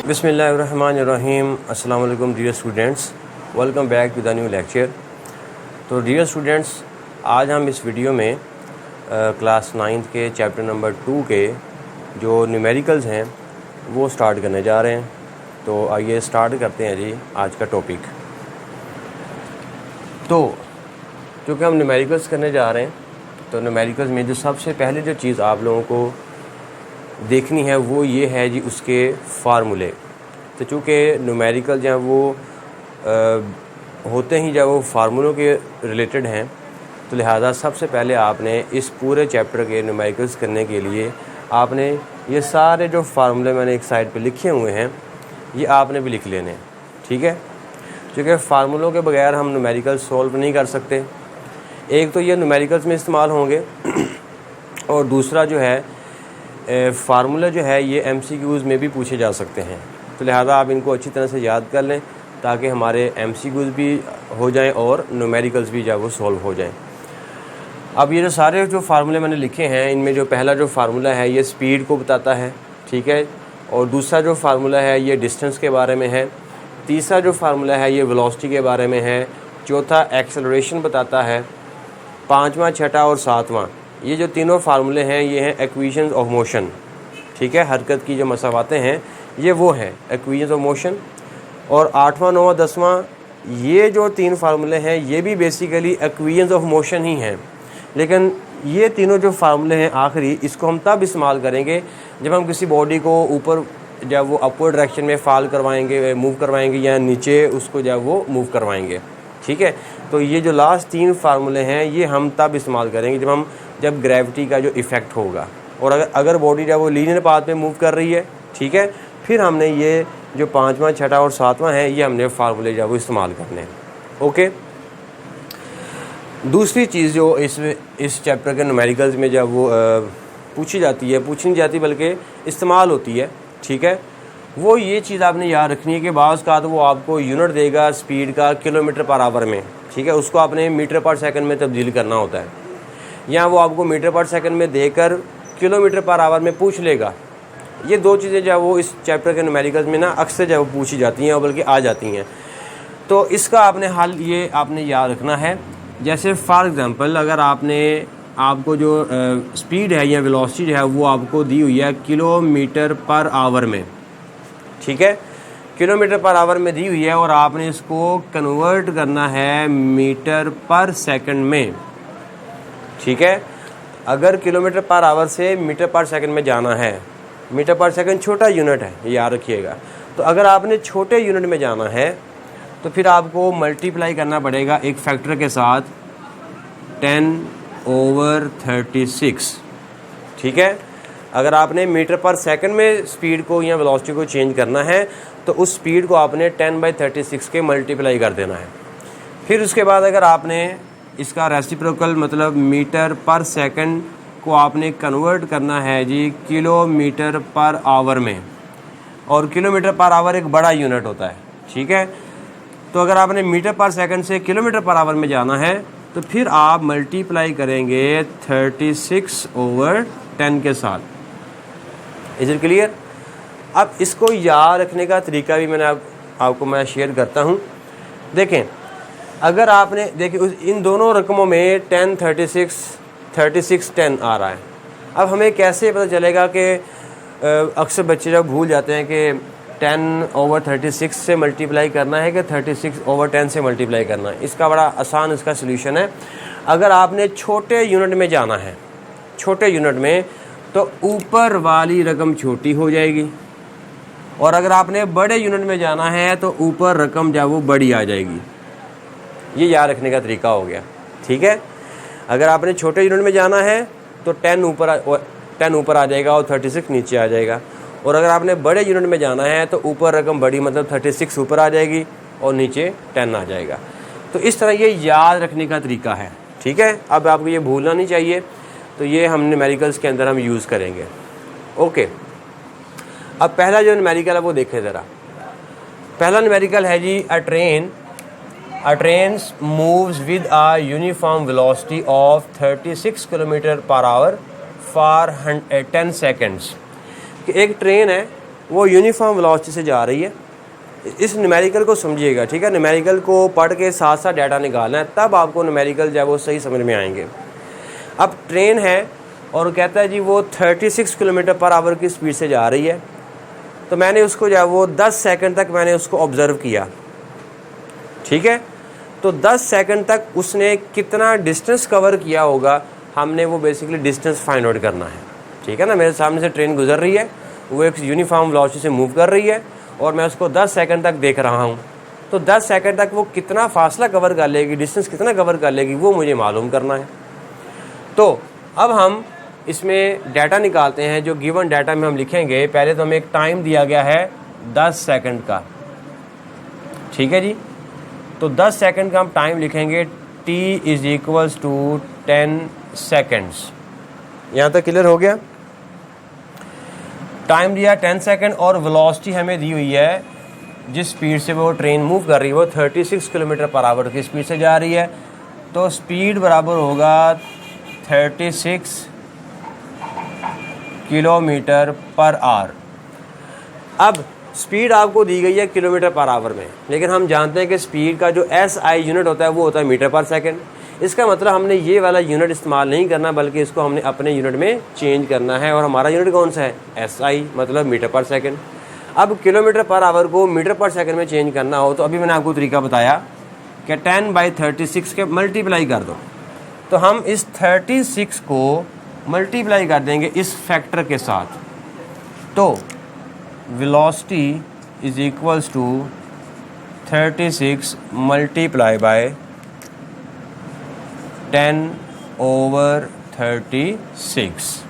बिस्मिल्लाहिर्रहमानिर्रहीम। अस्सलाम वालेकुम dear students, welcome back to the new lecture. तो डियर स्टूडेंट्स, आज हम इस वीडियो में क्लास 9th के चैप्टर नंबर 2 के जो न्यूमेरिकल्स हैं वो स्टार्ट करने जा रहे हैं। तो आइए स्टार्ट करते हैं जी आज का टॉपिक। तो क्योंकि हम न्यूमेरिकल्स करने जा रहे हैं तो न्यूमेरिकल्स में जो सबसे पहले जो चीज़ आप लोगों को देखनी है वो ये है जी उसके फार्मूले। तो चूँकि न्यूमेरिकल जो हैं वो होते ही जब वो फार्मूलों के रिलेटेड हैं तो लिहाजा सबसे पहले आपने इस पूरे चैप्टर के न्यूमेरिकल्स करने के लिए आपने ये सारे जो फार्मूले मैंने एक साइड पे लिखे हुए हैं ये आपने भी लिख लेने हैं, ठीक है। क्योंकि फार्मूलों के बगैर हम न्यूमेरिकल सॉल्व नहीं कर सकते। एक तो ये न्यूमेरिकल्स में इस्तेमाल होंगे और दूसरा जो है फार्मूला जो है ये MCQs में भी पूछे जा सकते हैं। तो लिहाजा आप इनको अच्छी तरह से याद कर लें ताकि हमारे MCQs भी हो जाएं और न्यूमेरिकल्स भी जो वो सॉल्व हो जाएं। अब ये जो सारे जो फार्मूले मैंने लिखे हैं इनमें जो पहला जो फार्मूला है ये स्पीड को बताता है, ठीक है। और दूसरा जो फार्मूला है ये डिस्टेंस के बारे में है। तीसरा जो फार्मूला है ये वेलोसिटी के बारे में है। चौथा एक्सेलरेशन बताता है। पाँचवा, छठा और सातवां ये जो तीनों फार्मूले हैं ये हैं इक्वेशंस ऑफ मोशन, ठीक है। हरकत की जो मसावातें हैं ये वो हैं इक्वेशंस ऑफ मोशन। और आठवां, नौवां, 10वां ये जो तीन फार्मूले हैं ये भी बेसिकली इक्वेशंस ऑफ मोशन ही हैं। लेकिन ये तीनों जो फार्मूले हैं आखिरी इसको हम तब इस्तेमाल करेंगे जब हम किसी बॉडी को ऊपर जब वो अपवर्ड डायरेक्शन में फॉल करवाएंगे, मूव करवाएंगे या नीचे उसको जब वो मूव करवाएंगे, ठीक है। तो ये जो लास्ट तीन फार्मूले हैं ये हम तब इस्तेमाल करेंगे जब ग्रेविटी का जो इफ़ेक्ट होगा। और अगर बॉडी जब वो लीनियर पाथ पे मूव कर रही है, ठीक है, फिर हमने ये जो पाँचवा, छठा और सातवां है ये हमने फार्मूले जब वो इस्तेमाल करने हैं। ओके। दूसरी चीज़ जो इस चैप्टर के न्यूमेरिकल्स में जब वो पूछी नहीं जाती बल्कि इस्तेमाल होती है, ठीक है, वो ये चीज़ आपने याद रखनी है कि बाज़ का तो वो आपको यूनिट देगा स्पीड का किलोमीटर पर आवर में, ठीक है। उसको आपने मीटर पर सेकंड में तब्दील करना होता है, या वो आपको मीटर पर सेकंड में देकर किलोमीटर पर आवर में पूछ लेगा। ये दो चीज़ें जब वो इस चैप्टर के न्यूमेरिकल्स में ना अक्सर जब पूछी जाती हैं और बल्कि आ जाती हैं। तो इसका आपने हल ये आपने याद रखना है। जैसे फॉर एग्ज़ाम्पल अगर आपको जो स्पीड है या वेलोसिटी है वो आपको दी हुई है किलोमीटर पर आवर में, ठीक है, किलोमीटर पर आवर में दी हुई है और आपने इसको कन्वर्ट करना है मीटर पर सेकंड में, ठीक है। अगर किलोमीटर पर आवर से मीटर पर सेकंड में जाना है, मीटर पर सेकंड छोटा यूनिट है ये याद रखिएगा। तो अगर आपने छोटे यूनिट में जाना है तो फिर आपको मल्टीप्लाई करना पड़ेगा एक फैक्टर के साथ 10/36, ठीक है। अगर आपने मीटर पर सेकंड में स्पीड को या वेलोसिटी को चेंज करना है तो उस स्पीड को आपने 10/36 के मल्टीप्लाई कर देना है। फिर उसके बाद अगर आपने इसका रेसिप्रोकल मतलब मीटर पर सेकंड को आपने कन्वर्ट करना है जी किलोमीटर पर आवर में, और किलोमीटर पर आवर एक बड़ा यूनिट होता है, ठीक है। तो अगर आपने मीटर पर सेकंड से किलोमीटर पर आवर में जाना है तो फिर आप मल्टीप्लाई करेंगे 36/10 के साथ। Is it clear? अब इसको याद रखने का तरीका भी मैंने आपको मैं शेयर करता हूँ। देखें, अगर आपने इन दोनों रकमों में 10/36 आ रहा है। अब हमें कैसे पता चलेगा कि अक्सर बच्चे जब भूल जाते हैं कि 10/36 से मल्टीप्लाई करना है कि 36/10 से मल्टीप्लाई करना है। इसका बड़ा आसान इसका सलूशन है। अगर आपने छोटे यूनिट में जाना है, छोटे यूनिट में, तो ऊपर वाली रकम छोटी हो जाएगी, और अगर आपने बड़े यूनिट में जाना है तो ऊपर रकम जब वो बड़ी आ जाएगी। ये याद रखने का तरीका हो गया, ठीक है। अगर आपने छोटे यूनिट में जाना है तो 10 ऊपर आ जाएगा और 36 नीचे आ जाएगा, और अगर आपने बड़े यूनिट में जाना है तो ऊपर रकम बड़ी मतलब 36 ऊपर आ जाएगी और नीचे 10 आ जाएगा। तो इस तरह ये याद रखने का तरीका है, ठीक है। अब आपको ये भूलना नहीं चाहिए। तो ये हम न्यूमेरिकल्स के अंदर हम यूज़ करेंगे। ओके। अब पहला जो न्यूमेरिकल है वो देखें ज़रा। पहला न्यूमेरिकल है जी a train moves with a uniform velocity of 36 kilometre per hour for 10 seconds. कि एक ट्रेन है वो यूनिफॉर्म वेलोसिटी से जा रही है। इस न्यूमेरिकल को समझिएगा, ठीक है। न्यूमेरिकल को पढ़ के साथ साथ डाटा निकालना है, तब आपको न्यूमेरिकल जो है वो सही समझ में आएंगे। अब ट्रेन है और कहता है जी वो 36 किलोमीटर पर आवर की स्पीड से जा रही है। तो मैंने उसको जो है वो 10 सेकंड तक मैंने उसको ऑब्ज़र्व किया, ठीक है। तो 10 सेकंड तक उसने कितना डिस्टेंस कवर किया होगा, हमने वो बेसिकली डिस्टेंस फाइंड आउट करना है, ठीक है ना। मेरे सामने से ट्रेन गुजर रही है, वो एक यूनिफॉर्म वेलोसिटी से मूव कर रही है और मैं उसको 10 सेकंड तक देख रहा हूँ। तो 10 सेकंड तक वो कितना फासला कवर कर लेगी, डिस्टेंस कितना कवर कर लेगी, वो मुझे मालूम करना है। तो अब हम इसमें डाटा निकालते हैं। जो गिवन डाटा में हम लिखेंगे, पहले तो हमें एक टाइम दिया गया है 10 सेकंड का, ठीक है जी। तो 10 सेकंड का हम टाइम लिखेंगे, t = 10 सेकंड्स। यहाँ तक क्लियर हो गया। टाइम दिया 10 सेकंड और वेलोसिटी हमें दी हुई है, जिस स्पीड से वो ट्रेन मूव कर रही है वो 36 किलोमीटर पर आवर की स्पीड से जा रही है। तो स्पीड बराबर होगा 36 किलोमीटर पर आवर। अब स्पीड आपको दी गई है किलोमीटर पर आवर में, लेकिन हम जानते हैं कि स्पीड का जो SI यूनिट होता है वो होता है मीटर पर सेकंड। इसका मतलब हमने ये वाला यूनिट इस्तेमाल नहीं करना, बल्कि इसको हमने अपने यूनिट में चेंज करना है। और हमारा यूनिट कौन सा है? SI, मतलब मीटर पर सेकंड। अब किलोमीटर पर आवर को मीटर पर सेकंड में चेंज करना हो तो अभी मैंने आपको तरीका बताया कि 10/36 के मल्टीप्लाई कर दो। तो हम इस 36 को मल्टीप्लाई कर देंगे इस फैक्टर के साथ। तो वेलोसिटी = 36 मल्टीप्लाई बाय 10/36।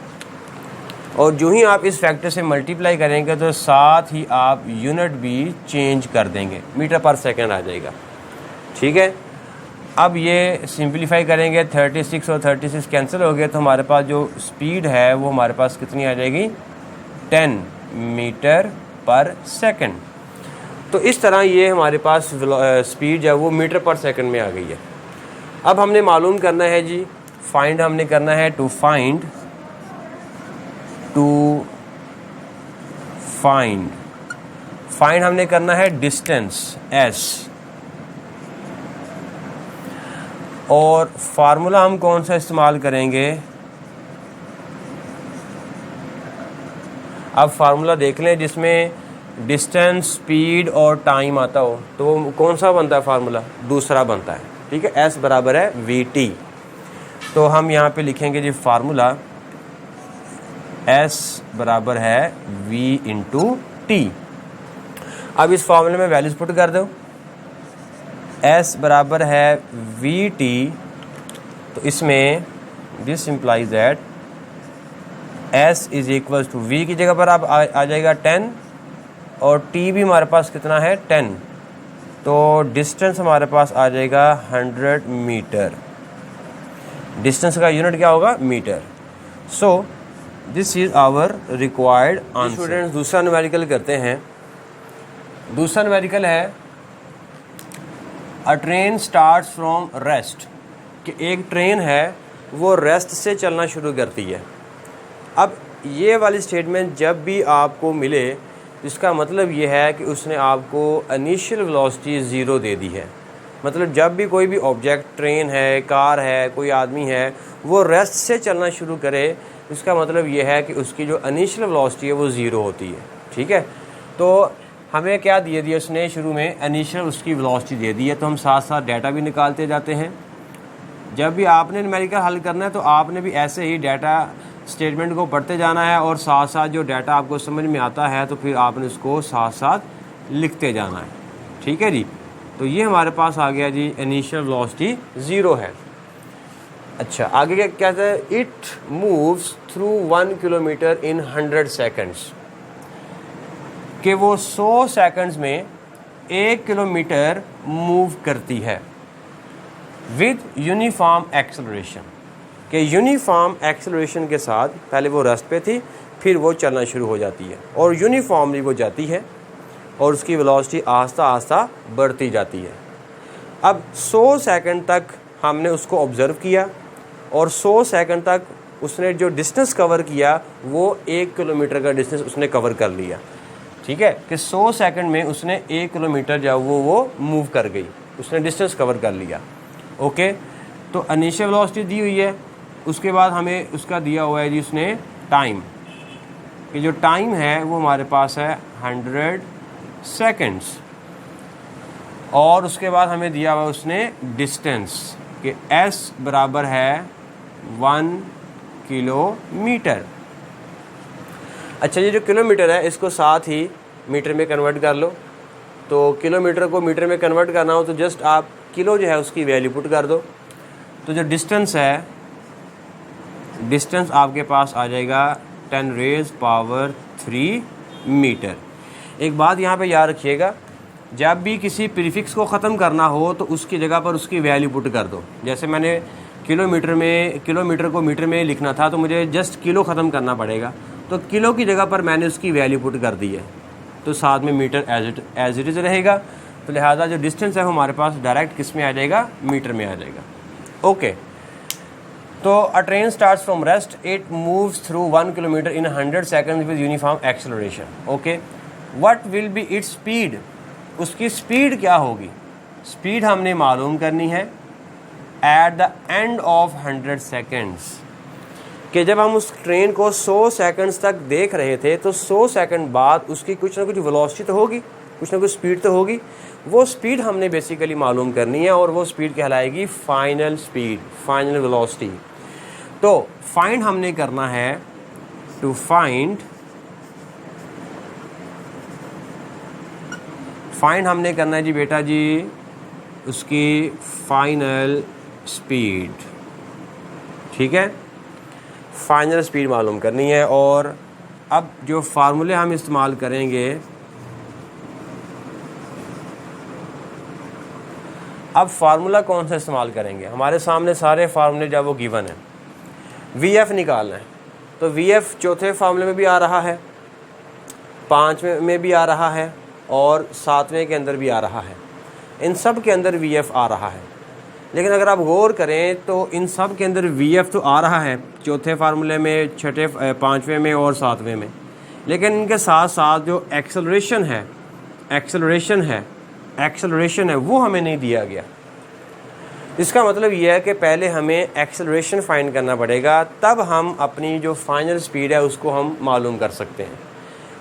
और जो ही आप इस फैक्टर से मल्टीप्लाई करेंगे तो साथ ही आप यूनिट भी चेंज कर देंगे, मीटर पर सेकंड आ जाएगा, ठीक है। अब ये सिंपलीफाई करेंगे, 36 और 36 कैंसिल हो गए, तो हमारे पास जो स्पीड है वो हमारे पास कितनी आ जाएगी? 10 मीटर पर सेकंड। तो इस तरह ये हमारे पास स्पीड जो है वो मीटर पर सेकंड में आ गई है। अब हमने मालूम करना है जी, फाइंड हमने करना है टू फाइंड हमने करना है डिस्टेंस s। और फार्मूला हम कौन सा इस्तेमाल करेंगे? अब फार्मूला देख लें जिसमें डिस्टेंस, स्पीड और टाइम आता हो, तो कौन सा बनता है फार्मूला? दूसरा बनता है, ठीक है। S बराबर है VT। तो हम यहाँ पे लिखेंगे जी फार्मूला S बराबर है V/T। अब इस फार्मूले में वैल्यूज पुट कर दो। S बराबर है VT, तो इसमें this implies that S = V की जगह पर आप आ जाएगा 10 और T भी हमारे पास कितना है? 10। तो डिस्टेंस हमारे पास आ जाएगा 100 मीटर। डिस्टेंस का यूनिट क्या होगा? Metre. So this is our required answer. Students, दूसरा न्यूमेरिकल करते हैं। दूसरा न्यूमेरिकल है a train starts from rest, कि एक ट्रेन है वो रेस्ट से चलना शुरू करती है। अब ये वाली स्टेटमेंट जब भी आपको मिले, इसका मतलब ये है कि उसने आपको इनिशियल वेलोसिटी 0 दे दी है। मतलब जब भी कोई भी ऑब्जेक्ट, ट्रेन है, कार है, कोई आदमी है, वो रेस्ट से चलना शुरू करे, इसका मतलब ये है कि उसकी जो इनिशियल वेलोसिटी है वो 0 होती है, ठीक है। तो हमें क्या दे दिया उसने? शुरू में इनिशियल उसकी वेलोसिटी दे दी है। तो हम साथ साथ डाटा भी निकालते जाते हैं। जब भी आपने न्यूमेरिकल हल करना है तो आपने भी ऐसे ही डाटा स्टेटमेंट को पढ़ते जाना है और साथ साथ जो डाटा आपको समझ में आता है तो फिर आपने उसको साथ साथ लिखते जाना है, ठीक है जी। तो ये हमारे पास आ गया जी, इनिशियल वेलोसिटी 0 है। अच्छा, आगे क्या कहता है? It moves through 1 kilometre in 100 seconds, कि वो 100 सेकंड्स में 1 किलोमीटर मूव करती है विद यूनिफॉर्म एक्सेलरेशन, कि यूनिफॉर्म एक्सेलरेशन के साथ पहले वो रेस्ट पे थी, फिर वो चलना शुरू हो जाती है और यूनिफॉर्मली वो जाती है और उसकी वेलोसिटी आहिस्ता आहिस्ता बढ़ती जाती है। अब 100 सेकंड तक हमने उसको ऑब्ज़र्व किया और 100 सेकंड तक उसने जो डिस्टेंस कवर किया वो 1 किलोमीटर का डिस्टेंस उसने कवर कर लिया। ठीक है, कि 100 सेकंड में उसने 1 किलोमीटर जो वो मूव कर गई, उसने डिस्टेंस कवर कर लिया। ओके, तो इनिशियल वेलोसिटी दी हुई है, उसके बाद हमें उसका दिया हुआ है जी उसने टाइम, कि जो टाइम है वो हमारे पास है 100 सेकंड्स, और उसके बाद हमें दिया हुआ उसने डिस्टेंस कि s बराबर है 1 किलोमीटर। अच्छा, ये जो किलोमीटर है इसको साथ ही मीटर में कन्वर्ट कर लो। तो किलोमीटर को मीटर में कन्वर्ट करना हो तो जस्ट आप किलो जो है उसकी वैल्यू पुट कर दो। तो जो डिस्टेंस है, डिस्टेंस आपके पास आ जाएगा 10⁻³ मीटर। एक बात यहाँ पे याद रखिएगा, जब भी किसी प्रीफिक्स को ख़त्म करना हो तो उसकी जगह पर उसकी वैल्यू पुट कर दो। जैसे मैंने किलोमीटर को मीटर में लिखना था तो मुझे जस्ट किलो ख़त्म करना पड़ेगा, तो किलो की जगह पर मैंने उसकी वैल्यू पुट कर दी है, तो साथ में मीटर एज इट इज़ रहेगा। तो लिहाजा जो डिस्टेंस है वो हमारे पास डायरेक्ट किस में आ जाएगा, मीटर में आ जाएगा। ओके, तो अ train starts from rest, it moves through 1 kilometre in 100 second with uniform acceleration. Okay, what will be its speed, उसकी स्पीड क्या होगी? स्पीड हमने मालूम करनी है at the end of 100 seconds, कि जब हम उस ट्रेन को 100 सेकंड्स तक देख रहे थे तो 100 सेकंड बाद उसकी कुछ ना कुछ वेलोसिटी तो होगी, कुछ ना कुछ स्पीड तो होगी। वो स्पीड हमने बेसिकली मालूम करनी है और वो स्पीड कहलाएगी फाइनल स्पीड, फाइनल वेलोसिटी। तो फाइंड हमने करना है, टू फाइंड हमने करना है जी बेटा जी उसकी फाइनल स्पीड। ठीक है, फाइनल स्पीड मालूम करनी है। और अब जो फार्मूले हम इस्तेमाल करेंगे, अब फार्मूला कौन सा इस्तेमाल करेंगे? हमारे सामने सारे फार्मूले जब वो गिवन है, VF निकालना है, तो VF चौथे फार्मूले में भी आ रहा है, 5वें में भी आ रहा है और 7वें के अंदर भी आ रहा है। इन सब के अंदर VF आ रहा है। लेकिन अगर आप गौर करें तो इन सब के अंदर VF तो आ रहा है, चौथे फार्मूले में, छठे, 5वें में और 7वें में, लेकिन इनके साथ साथ जो एक्सेलरेशन है वो हमें नहीं दिया गया। इसका मतलब यह है कि पहले हमें एक्सेलरेशन फाइंड करना पड़ेगा, तब हम अपनी जो फाइनल स्पीड है उसको हम मालूम कर सकते हैं।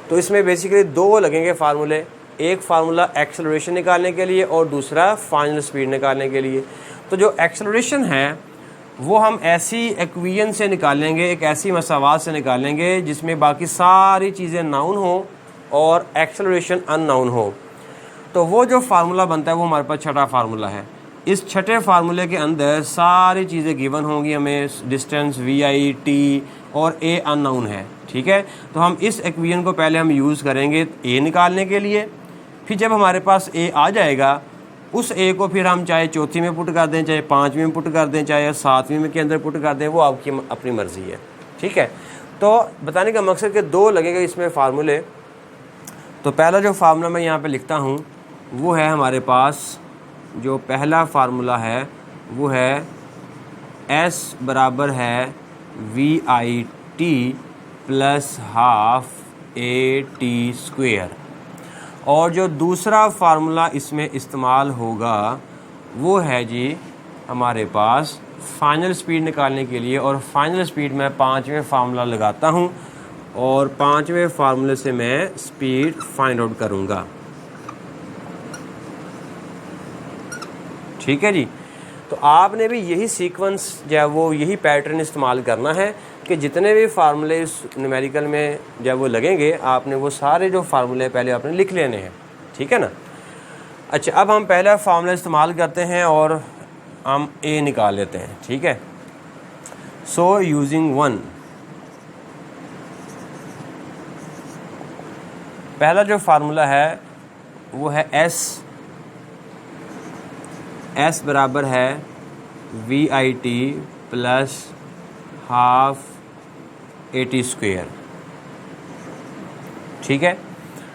तो इसमें बेसिकली 2 लगेंगे फार्मूले, एक फार्मूला एक्सेलरेशन निकालने के लिए और दूसरा फाइनल स्पीड निकालने के लिए। तो जो एक्सेलरेशन है वो हम ऐसी इक्वेशन से निकालेंगे, एक ऐसी मसावात से निकालेंगे जिसमें बाकी सारी चीज़ें नाउन हो और एक्सेलरेशन अननाउन हो। तो वो जो फार्मूला बनता है वो हमारे पास छठा फार्मूला है। इस छठे फार्मूले के अंदर सारी चीज़ें गिवन होंगी हमें, डिस्टेंस VI, T और A अननाउन है। ठीक है, तो हम इस इक्वेशन को पहले हम यूज़ करेंगे A निकालने के लिए। फिर जब हमारे पास A आ जाएगा, उस A को फिर हम चाहे चौथी में पुट कर दें, चाहे 5वीं में पुट कर दें, चाहे 7वीं में के अंदर पुट कर दें, वो आपकी अपनी मर्ज़ी है। ठीक है, तो बताने का मकसद कि 2 लगेगा इसमें फार्मूले। तो पहला जो फार्मूला मैं यहाँ पे लिखता हूँ वो है, हमारे पास जो पहला फार्मूला है वो है S बराबर है VIT प्लस हाफ AT²। और जो दूसरा फार्मूला इसमें इस्तेमाल होगा वो है जी हमारे पास फाइनल स्पीड निकालने के लिए। और फाइनल स्पीड मैं 5वें फार्मूला लगाता हूँ और 5वें फार्मूले से मैं स्पीड फाइंड आउट करूँगा। ठीक है जी, तो आपने भी यही सीक्वेंस जो है वो यही पैटर्न इस्तेमाल करना है कि जितने भी फार्मूले इस न्यूमेरिकल में जब वो लगेंगे, आपने वो सारे जो फार्मूले पहले आपने लिख लेने हैं। ठीक है ना। अच्छा, अब हम पहला फार्मूला इस्तेमाल करते हैं और हम A निकाल लेते हैं। ठीक है, सो यूजिंग 1, पहला जो फार्मूला है वो है S बराबर है VIT प्लस हाफ AT²। ठीक है,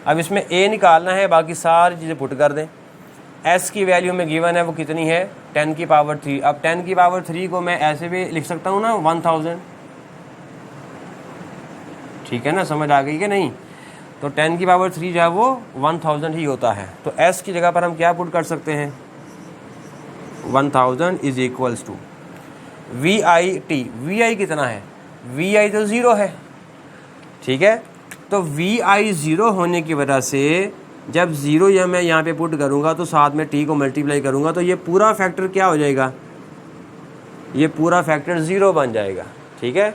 अब इसमें A निकालना है, बाकी सारी चीज़ें पुट कर दें। S की वैल्यू में गिवन है वो कितनी है, 10 की पावर 3। अब 10 की पावर 3 को मैं ऐसे भी लिख सकता हूँ ना, 1000। ठीक है ना, समझ आ गई कि नहीं? तो 10 की पावर 3 जो है वो 1000 ही होता है। तो s की जगह पर हम क्या पुट कर सकते हैं, 1000 is equals to VIT। VI कितना है, VI तो ज़ीरो है, ठीक है। तो VI ज़ीरो होने की वजह से जब ज़ीरो या मैं यहाँ पे पुट करूँगा तो साथ में t को मल्टीप्लाई करूँगा तो ये पूरा फैक्टर क्या हो जाएगा, ये पूरा फैक्टर ज़ीरो बन जाएगा, ठीक है।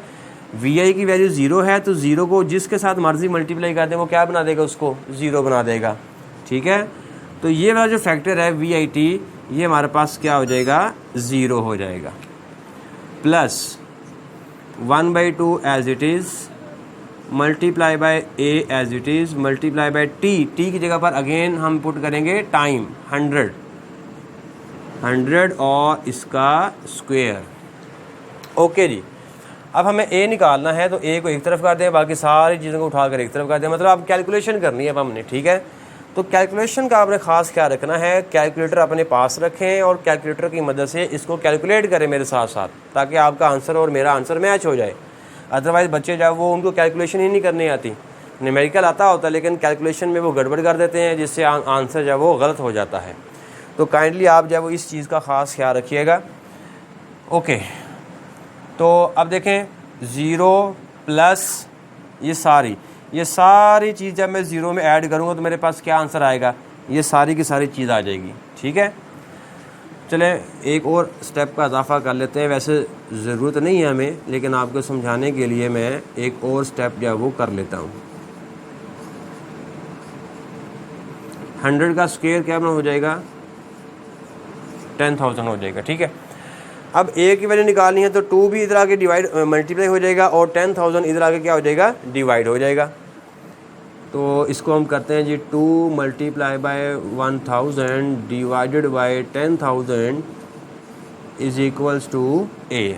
VI की वैल्यू ज़ीरो है तो ज़ीरो को जिसके साथ मर्जी मल्टीप्लाई कर दें वो क्या बना देगा, उसको ज़ीरो बना देगा, ठीक है। तो ये वाला जो फैक्टर है VIT ये हमारे पास क्या हो जाएगा, ज़ीरो हो जाएगा, plus 1/2 as it is multiply by A as it is multiply by T की जगह पर अगेन हम पुट करेंगे टाइम 100 और इसका स्क्वायर। ओके जी, अब हमें A निकालना है तो A को एक तरफ कर दें, बाकी सारी चीज़ों को उठाकर एक तरफ कर दें, मतलब अब कैलकुलेशन करनी है अब हमने, ठीक है। तो कैलकुलेशन का आपने ख़ास क्या रखना है, कैलकुलेटर अपने पास रखें और कैलकुलेटर की मदद से इसको कैलकुलेट करें मेरे साथ साथ, ताकि आपका आंसर और मेरा आंसर मैच हो जाए। अदरवाइज़ बच्चे जब वो उनको कैलकुलेशन ही नहीं करनी आती, न्यूमेरिकल आता होता है लेकिन कैलकुलेशन में वो गड़बड़ कर देते हैं, जिससे आंसर जब वो गलत हो जाता है। तो काइंडली आप जब इस चीज़ का ख़ास ख्याल रखिएगा। ओके, तो अब देखें 0 प्लस ये सारी चीज़ जब मैं ज़ीरो में ऐड करूँगा तो मेरे पास क्या आंसर आएगा, ये सारी की सारी चीज़ आ जाएगी, ठीक है। चलें एक और स्टेप का इजाफा कर लेते हैं, वैसे ज़रूरत नहीं है हमें, लेकिन आपको समझाने के लिए मैं एक और स्टेप जो है वो कर लेता हूँ। 100 का स्क्वायर क्या हो जाएगा, 10,000 हो जाएगा, ठीक है। अब A की वैल्यू निकालनी है तो 2 भी इधर आके डिवाइड मल्टीप्लाई हो जाएगा और 10,000 इधर आके क्या हो जाएगा, डिवाइड हो जाएगा। तो इसको हम करते हैं जी 2 multiply by 1000 divided by 10,000 is equals to A।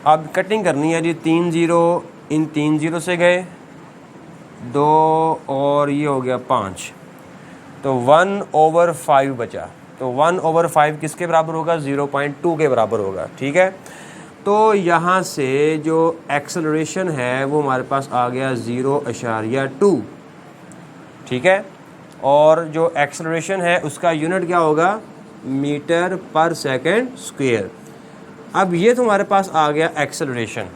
अब कटिंग करनी है जी, 3 0 इन 3 0 से गए 2 और ये हो गया 5, तो 1/5 बचा। तो 1/5 किसके बराबर होगा, 0.2 के बराबर होगा, ठीक है। तो यहाँ से जो एक्सेलरेशन है वो हमारे पास आ गया 0.2, ठीक है। और जो एक्सेलरेशन है उसका यूनिट क्या होगा, मीटर पर सेकंड स्क्वायर। अब ये तो हमारे पास आ गया एक्सेलरेशन,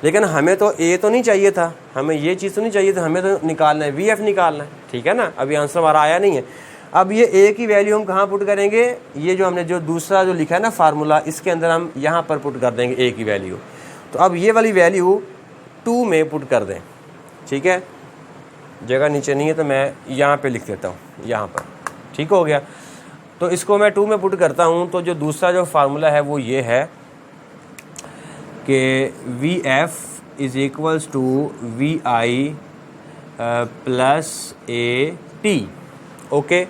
लेकिन हमें तो A तो नहीं चाहिए था, हमें ये चीज़ तो नहीं चाहिए था, हमें तो निकालना है VF निकालना है, ठीक है ना। अभी आंसर हमारा आया नहीं है। अब ये A की वैल्यू हम कहाँ पुट करेंगे, ये जो हमने जो दूसरा जो लिखा है ना फार्मूला, इसके अंदर हम यहाँ पर पुट कर देंगे A की वैल्यू। तो अब ये वाली वैल्यू 2 में पुट कर दें, ठीक है। जगह नीचे नहीं है तो मैं यहाँ पे लिख देता हूँ, यहाँ पर, ठीक हो गया। तो इसको मैं 2 में पुट करता हूँ, तो जो दूसरा जो फार्मूला है वो ये है कि VF is equals to VI plus AT। Okay,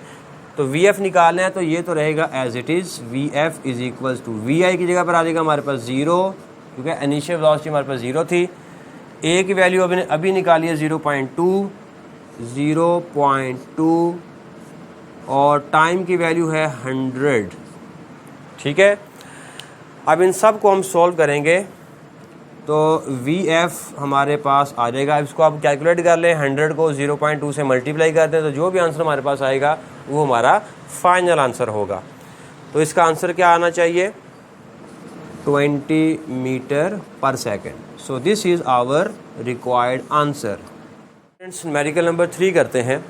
तो VF निकालना है तो ये तो रहेगा as it is, VF is equals to VI की जगह पर आ जाएगा हमारे पास 0, क्योंकि इनिशियल वेलोसिटी हमारे पास 0 थी। A की वैल्यू अभी निकाली है 0.2 और टाइम की वैल्यू है 100, ठीक है। अब इन सब को हम सॉल्व करेंगे तो VF हमारे पास आ जाएगा। अब इसको आप कैलकुलेट कर लें, 100 को 0.2 से मल्टीप्लाई कर दें तो जो भी आंसर हमारे पास आएगा वो हमारा फाइनल आंसर होगा। तो इसका आंसर क्या आना चाहिए, 20 मीटर पर second. So this is our required answer. Friends, numerical number 3 करते हैं।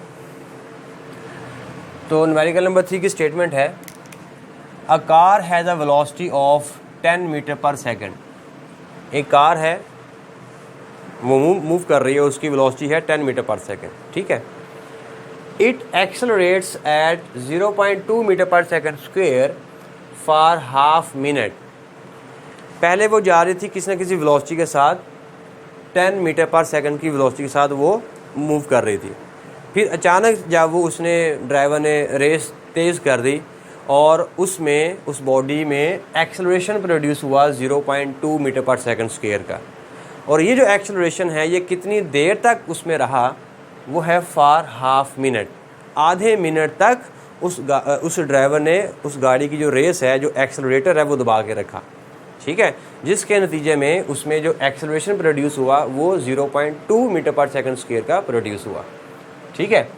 तो न्यूमेरिकल नंबर 3 की स्टेटमेंट है, a car has a velocity of 10 metre पर सेकेंड। एक कार है वो मूव कर रही है, उसकी वेलोसिटी है 10 मीटर पर सेकेंड, ठीक है। इट एक्सेलरेट्स एट 0.2 मीटर पर second square for half minute. पहले वो जा रही थी किसी न किसी वेलोसिटी के साथ, 10 मीटर पर सेकेंड की वेलोसिटी के साथ वो मूव कर रही थी। फिर अचानक जब वो ड्राइवर ने रेस तेज़ कर दी और उसमें उस बॉडी में एक्सेलरेशन प्रोड्यूस हुआ 0.2 मीटर पर सेकंड स्क्वायर का। और ये जो एक्सेलरेशन है ये कितनी देर तक उसमें रहा, वो है फॉर हाफ मिनट। आधे मिनट तक उस ड्राइवर ने उस गाड़ी की जो रेस है, जो एक्सेलरेटर है वो दबा के रखा, ठीक है। जिसके नतीजे में उसमें जो एक्सेलरेशन प्रोड्यूस हुआ वो 0.2 मीटर पर सेकंड स्क्वायर का प्रोड्यूस हुआ। ठीक है,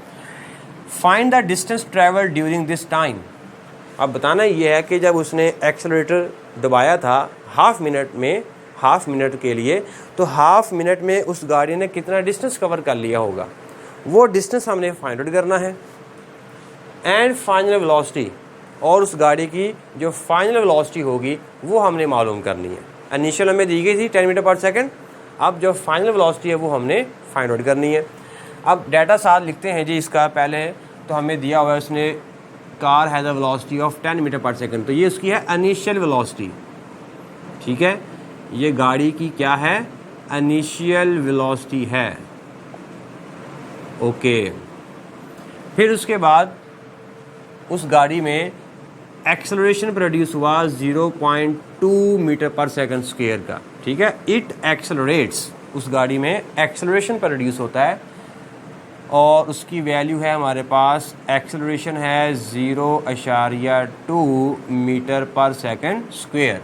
find the distance travel during this time. अब बताना ये है कि जब उसने एक्सेलरेटर दबाया था हाफ मिनट के लिए, तो हाफ मिनट में उस गाड़ी ने कितना डिस्टेंस कवर कर लिया होगा, वो डिस्टेंस हमने फाइंड आउट करना है। एंड फाइनल वेलोसिटी, और उस गाड़ी की जो फाइनल वेलोसिटी होगी वो हमने मालूम करनी है। इनिशियल हमें दी गई थी 10 मीटर पर सेकंड, अब जो फाइनल वेलोसिटी है वो हमने फाइंड आउट करनी है। अब डाटा साथ लिखते हैं जी। इसका पहले तो हमें दिया हुआ है, उसने car has a velocity of 10 metre पर सेकंड, तो ये उसकी है इनिशियल वेलोसिटी। ठीक है, ये गाड़ी की क्या है, इनिशियल वेलोसिटी है। ओके, फिर उसके बाद उस गाड़ी में एक्सेलरेशन प्रोड्यूस हुआ 0.2 मीटर पर सेकंड स्क्वायर का। ठीक है, इट एक्सेलरेट्स, उस गाड़ी में एक्सेलरेशन प्रोड्यूस होता है और उसकी वैल्यू है हमारे पास, एक्सेलरेशन है 0.2 मीटर पर second square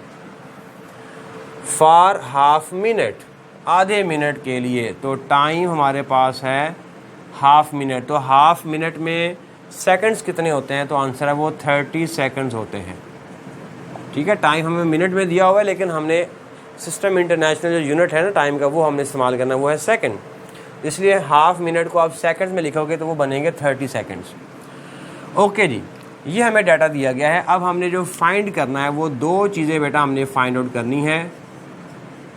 for half minute, आधे मिनट के लिए। तो टाइम हमारे पास है हाफ मिनट, तो हाफ मिनट में सेकंड्स कितने होते हैं, तो आंसर है वो 30 सेकंड्स होते हैं। ठीक है, टाइम हमें मिनट में दिया हुआ है, लेकिन हमने सिस्टम इंटरनेशनल जो यूनिट है ना टाइम का, वो हमने इस्तेमाल करना है, वो है सेकंड। इसलिए हाफ मिनट को आप सेकंड्स में लिखोगे तो वो बनेंगे 30 सेकंड्स। ओके जी, ये हमें डाटा दिया गया है। अब हमने जो फाइंड करना है वो दो चीज़ें बेटा हमने फाइंड आउट करनी है।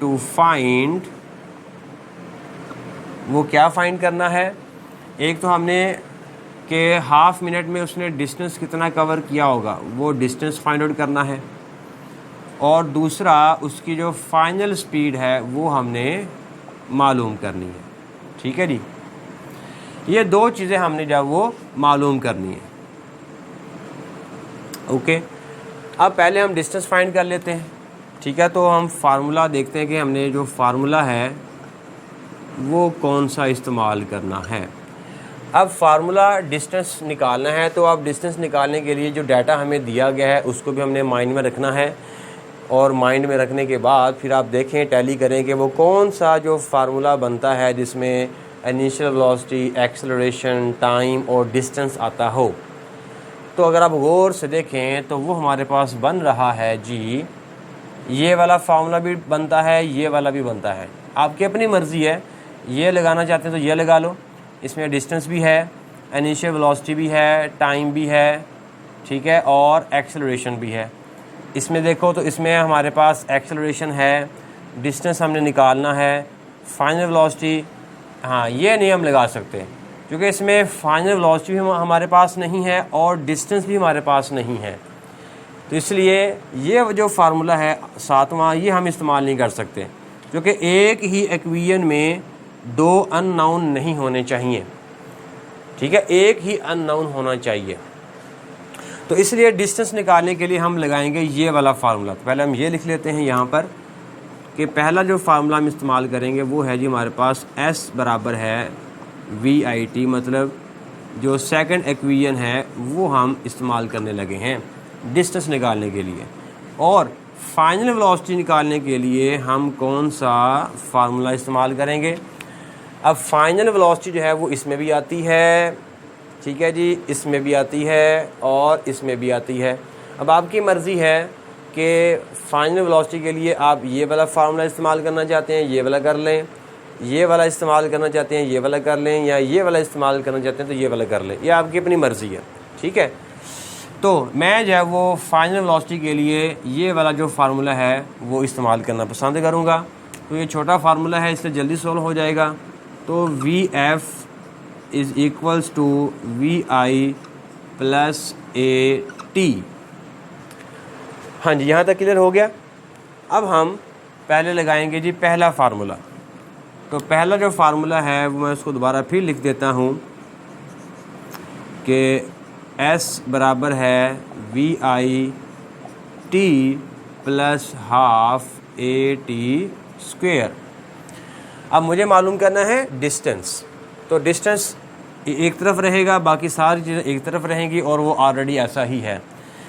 टू फाइंड, वो क्या फाइंड करना है, एक तो हमने कि हाफ मिनट में उसने डिस्टेंस कितना कवर किया होगा, वो डिस्टेंस फाइंड आउट करना है, और दूसरा उसकी जो फाइनल स्पीड है वो हमने मालूम करनी है। ठीक है जी, ये दो चीज़ें हमने जब वो मालूम करनी है। ओके, अब पहले हम डिस्टेंस फाइंड कर लेते हैं। ठीक है, तो हम फार्मूला देखते हैं कि हमने जो फार्मूला है वो कौन सा इस्तेमाल करना है। अब फार्मूला डिस्टेंस निकालना है, तो अब डिस्टेंस निकालने के लिए जो डाटा हमें दिया गया है उसको भी हमने माइंड में रखना है, और माइंड में रखने के बाद फिर आप देखें, टैली करें कि वो कौन सा जो फार्मूला बनता है जिसमें इनिशियल वेलोसिटी, एक्सेलरेशन, टाइम और डिस्टेंस आता हो। तो अगर आप गौर से देखें तो वो हमारे पास बन रहा है जी, ये वाला फार्मूला भी बनता है, ये वाला भी बनता है। आपकी अपनी मर्ज़ी है, ये लगाना चाहते हैं तो ये लगा लो। इसमें डिस्टेंस भी है, इनिशियल वेलोसिटी भी है, टाइम भी है, ठीक है, और एक्सेलरेशन भी है। इसमें देखो तो इसमें हमारे पास एक्सेलरेशन है, डिस्टेंस हमने निकालना है, फाइनल वेलोसिटी, हाँ ये नहीं हम लगा सकते क्योंकि इसमें फाइनल वेलोसिटी भी हमारे पास नहीं है और डिस्टेंस भी हमारे पास नहीं है। तो इसलिए ये जो फार्मूला है सातवां, ये हम इस्तेमाल नहीं कर सकते क्योंकि एक ही इक्वेशन में दो अननोन नहीं होने चाहिए। ठीक है, एक ही अननोन होना चाहिए। तो इसलिए डिस्टेंस निकालने के लिए हम लगाएंगे ये वाला फार्मूला। तो पहले हम ये लिख लेते हैं यहाँ पर कि पहला जो फार्मूला हम इस्तेमाल करेंगे वो है जी हमारे पास S बराबर है VIT, मतलब जो सेकंड इक्वेशन है वो हम इस्तेमाल करने लगे हैं डिस्टेंस निकालने के लिए। और फाइनल वेलोसिटी निकालने के लिए हम कौन सा फार्मूला इस्तेमाल करेंगे। अब फाइनल वेलोसिटी जो है वो इसमें भी आती है, ठीक है जी, इसमें भी आती है और इसमें भी आती है। अब आपकी मर्ज़ी है कि फाइनल वेलोसिटी के लिए आप ये वाला फार्मूला इस्तेमाल करना चाहते हैं, ये वाला कर लें, ये वाला इस्तेमाल करना चाहते हैं, ये वाला कर लें, या ये वाला इस्तेमाल करना चाहते हैं तो ये वाला कर लें। ये आपकी अपनी मर्ज़ी है, ठीक है। तो मैं जो है वो फाइनल वेलोसिटी के लिए ये वाला जो फार्मूला है वो इस्तेमाल करना पसंद करूँगा। तो ये छोटा फार्मूला है इसलिए जल्दी सॉल्व हो जाएगा। तो VF is equals to VI plus AT। हाँ जी, यहाँ तक क्लियर हो गया। अब हम पहले लगाएंगे जी पहला फार्मूला। तो पहला जो फार्मूला है वो मैं उसको दोबारा फिर लिख देता हूँ कि S बराबर है VIT plus half AT square. अब मुझे मालूम करना है डिस्टेंस। तो डिस्टेंस एक तरफ रहेगा, बाकी सारी चीज़ें एक तरफ रहेंगी और वो ऑलरेडी ऐसा ही है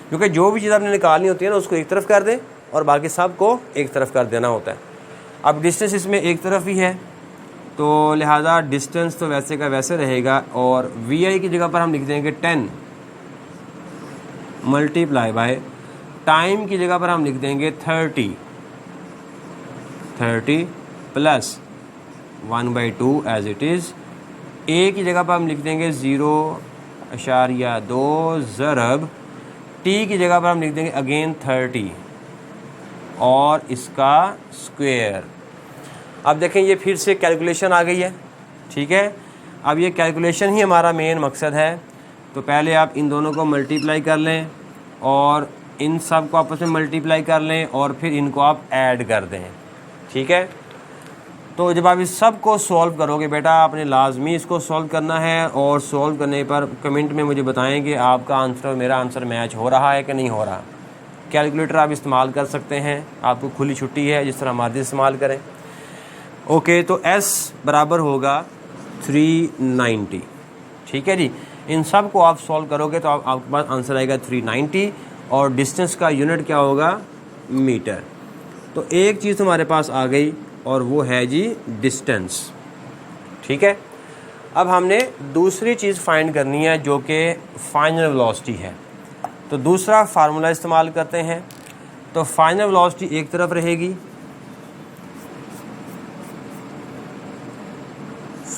क्योंकि जो भी चीज़ आपने निकालनी होती है ना उसको एक तरफ कर दें और बाकी सब को एक तरफ कर देना होता है। अब डिस्टेंस इसमें एक तरफ ही है, तो लिहाजा डिस्टेंस तो वैसे का वैसे रहेगा, और वी आई की जगह पर हम लिख देंगे 10 मल्टीप्लाई बाय टाइम की जगह पर हम लिख देंगे 30 प्लस 1/2 एज इट इज़। ए की जगह पर हम लिख देंगे 0.2 ज़रब टी की जगह पर हम लिख देंगे अगेन 30 और इसका स्क्वायर। अब देखें ये फिर से कैलकुलेशन आ गई है, ठीक है। अब ये कैलकुलेशन ही हमारा मेन मकसद है, तो पहले आप इन दोनों को मल्टीप्लाई कर लें और इन सब को आपस में मल्टीप्लाई कर लें और फिर इनको आप ऐड कर दें, ठीक है। तो जब आप इस सब को सॉल्व करोगे बेटा, आपने लाजमी इसको सॉल्व करना है, और सॉल्व करने पर कमेंट में मुझे बताएं कि आपका आंसर और मेरा आंसर मैच हो रहा है कि नहीं हो रहा। कैलकुलेटर आप इस्तेमाल कर सकते हैं, आपको खुली छुट्टी है, जिस तरह मर्जी इस्तेमाल करें। ओके, तो S बराबर होगा 390, ठीक है जी। इन सब को आप सॉल्व करोगे तो आपके पास आंसर आएगा 390, और डिस्टेंस का यूनिट क्या होगा, मीटर। तो एक चीज़ हमारे पास आ गई और वो है जी डिस्टेंस, ठीक है। अब हमने दूसरी चीज़ फाइंड करनी है जो कि फाइनल वेलोसिटी है, तो दूसरा फार्मूला इस्तेमाल करते हैं। तो फाइनल वेलोसिटी एक तरफ रहेगी,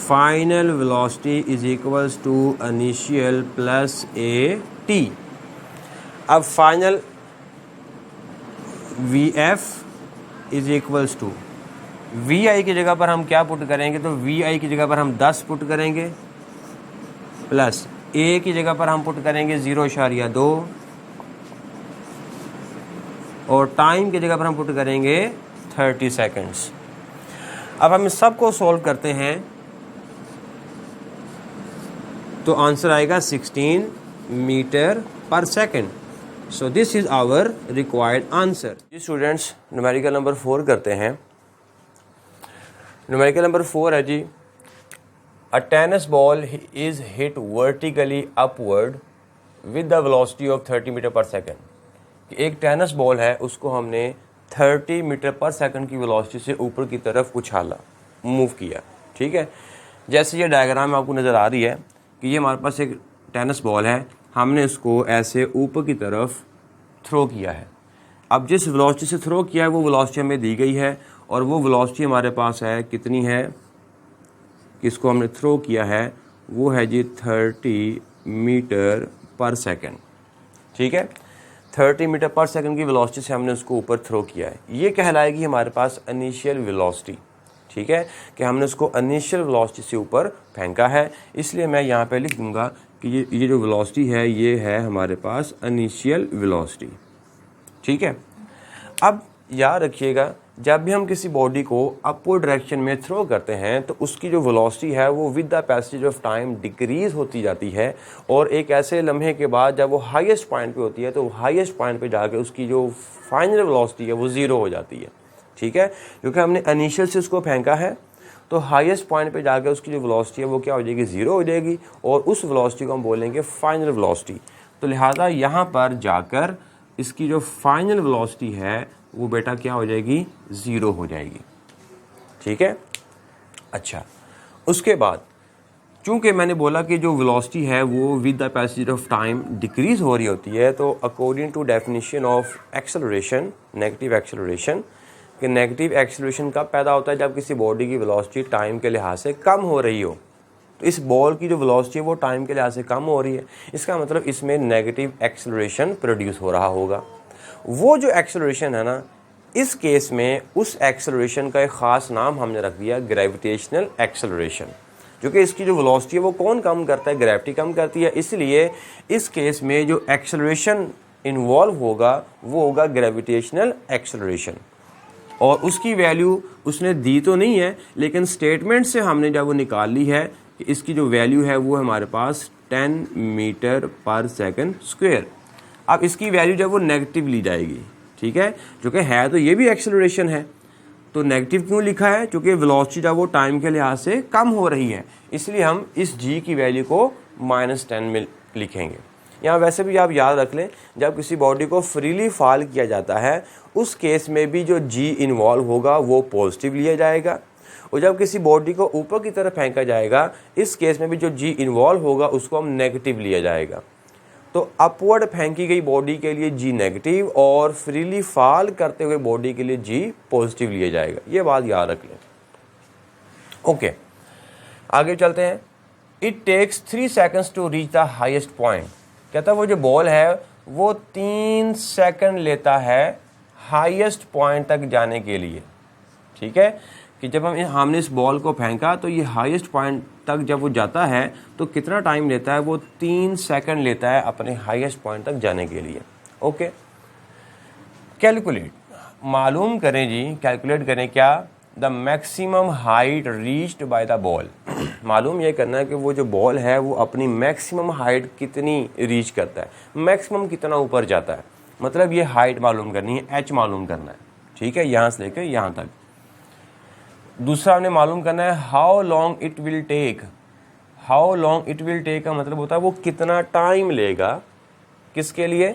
final velocity is equals to initial plus A T. अब final V F is equals to V I की जगह पर हम क्या पुट करेंगे, तो वी आई की जगह पर हम 10 पुट करेंगे, प्लस ए की जगह पर हम पुट करेंगे 0.2, और टाइम की जगह पर हम पुट करेंगे 30 सेकेंड्स। अब हम इस सब को सॉल्व करते हैं तो आंसर आएगा 16 मीटर पर second. So this is our required answer. जी स्टूडेंट्स, न्यूमेरिकल नंबर 4 करते हैं। न्यूमेरिकल नंबर 4 है जी, a tennis ball is hit vertically upward with the velocity of 30 metre पर सेकेंड। एक टेनिस बॉल है, उसको हमने 30 मीटर पर सेकंड की वेलोसिटी से ऊपर की तरफ उछाला, मूव किया, ठीक है। जैसे ये डायग्राम आपको नज़र आ रही है कि ये हमारे पास एक टेनिस बॉल है, हमने इसको ऐसे ऊपर की तरफ थ्रो किया है। अब जिस वेलोसिटी से थ्रो किया है वो वेलोसिटी हमें दी गई है, और वो वेलोसिटी हमारे पास है कितनी है, किसको हमने थ्रो किया है, वो है जी 30 मीटर पर सेकंड, ठीक है। 30 मीटर पर सेकंड की वेलोसिटी से हमने उसको ऊपर थ्रो किया है। ये कहलाएगी हमारे पास इनिशियल वेलोसिटी, ठीक है, कि हमने उसको इनिशियल वेलोसिटी से ऊपर फेंका है। इसलिए मैं यहाँ पे लिख दूंगा कि ये जो वेलोसिटी है ये है हमारे पास इनिशियल वेलोसिटी, ठीक है। अब याद रखिएगा, जब भी हम किसी बॉडी को अपवर्ड डायरेक्शन में थ्रो करते हैं तो उसकी जो वेलोसिटी है वो with the passage of time decrease होती जाती है, और एक ऐसे लम्हे के बाद जब वो हाईएस्ट पॉइंट पे होती है तो हाईएस्ट पॉइंट पे जाके उसकी जो फाइनल वेलोसिटी है वो ज़ीरो हो जाती है, ठीक है। क्योंकि हमने इनिशियल से उसको फेंका है तो हाईएस्ट पॉइंट पे जाके उसकी जो वेलोसिटी है वो क्या हो जाएगी, ज़ीरो हो जाएगी, और उस वेलोसिटी को हम बोलेंगे फाइनल वेलोसिटी। तो लिहाजा यहाँ पर जाकर इसकी जो फाइनल वेलोसिटी है वो बेटा क्या हो जाएगी, ज़ीरो हो जाएगी, ठीक है। अच्छा, उसके बाद चूंकि मैंने बोला कि जो वेलोसिटी है वो with the passage of time decrease हो रही होती है, तो according to definition of acceleration, negative acceleration, कि नेगेटिव एक्सेलरेशन कब पैदा होता है, जब किसी बॉडी की वेलोसिटी टाइम के लिहाज से कम हो रही हो। तो इस बॉल की जो वेलोसिटी है वो टाइम के लिहाज से कम हो रही है, इसका मतलब इसमें नेगेटिव एक्सेलरेशन प्रोड्यूस हो रहा होगा। वो जो एक्सेलरेशन है ना, इस केस में उस एक्सेलरेशन का एक ख़ास नाम हमने रख दिया ग्रेविटेशनल एक्सेलरेशन, जो कि इसकी जो वेलोसिटी है वो कौन कम करता है, ग्रेविटी कम करती है। इसलिए इस केस में जो एक्सेलरेशन इन्वॉल्व होगा वो होगा ग्रेविटेशनल एक्सेलरेशन, और उसकी वैल्यू उसने दी तो नहीं है, लेकिन स्टेटमेंट से हमने जब वो निकाल ली है कि इसकी जो वैल्यू है वो हमारे पास 10 मीटर पर सेकंड स्क्वायर। अब इसकी वैल्यू जब वो नेगेटिव ली जाएगी, ठीक है, जो कि है तो ये भी एक्सेलरेशन है, तो नेगेटिव क्यों लिखा है, क्योंकि वेलोसिटी जब वो टाइम के लिहाज से कम हो रही है, इसलिए हम इस जी की वैल्यू को -10 में लिखेंगे। यहाँ वैसे भी आप याद रख लें, जब किसी बॉडी को फ्रीली फॉल किया जाता है उस केस में भी जो जी इन्वॉल्व होगा वो पॉजिटिव लिया जाएगा, और जब किसी बॉडी को ऊपर की तरफ फेंका जाएगा इस केस में भी जो जी इन्वॉल्व होगा उसको हम नेगेटिव लिया जाएगा। तो अपवर्ड फेंकी गई बॉडी के लिए जी नेगेटिव और फ्रीली फॉल करते हुए बॉडी के लिए जी पॉजिटिव लिया जाएगा। ये बात याद रख लें। ओके, आगे चलते हैं। It takes 3 seconds to reach the highest point. कहता है वो जो बॉल है वो 3 सेकंड लेता है हाईएस्ट पॉइंट तक जाने के लिए। ठीक है, कि जब हमने इस बॉल को फेंका तो ये हाईएस्ट पॉइंट तक जब वो जाता है तो कितना टाइम लेता है, वो 3 सेकंड लेता है अपने हाईएस्ट पॉइंट तक जाने के लिए। ओके, कैलकुलेट, मालूम करें जी, कैलकुलेट करें क्या, the maximum height reached by the ball. मालूम ये करना है कि वो जो बॉल है वो अपनी मैक्सिमम हाइट कितनी रीच करता है, मैक्सिमम कितना ऊपर जाता है। मतलब ये हाइट मालूम करनी है, एच मालूम करना है। ठीक है, यहाँ से लेकर यहाँ तक। दूसरा हमने मालूम करना है how long it will take. How long it will take का मतलब होता है वो कितना टाइम लेगा, किसके लिए,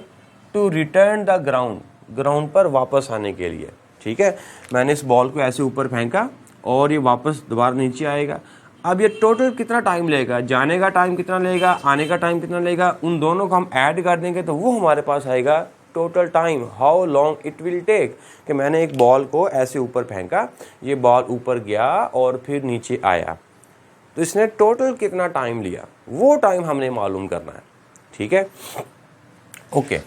to return the ground, ground पर वापस आने के लिए। ठीक है, मैंने इस बॉल को ऐसे ऊपर फेंका और ये वापस दोबारा नीचे आएगा। अब ये टोटल कितना टाइम लेगा, जाने का टाइम कितना लेगा, आने का टाइम कितना लेगा, उन दोनों को हम ऐड कर देंगे तो वो हमारे पास आएगा total time, how long it will take. कि मैंने एक बॉल को ऐसे ऊपर फेंका, ये बॉल ऊपर गया और फिर नीचे आया, तो इसने टोटल कितना टाइम लिया वो टाइम हमने मालूम करना है। ठीक है, ओके,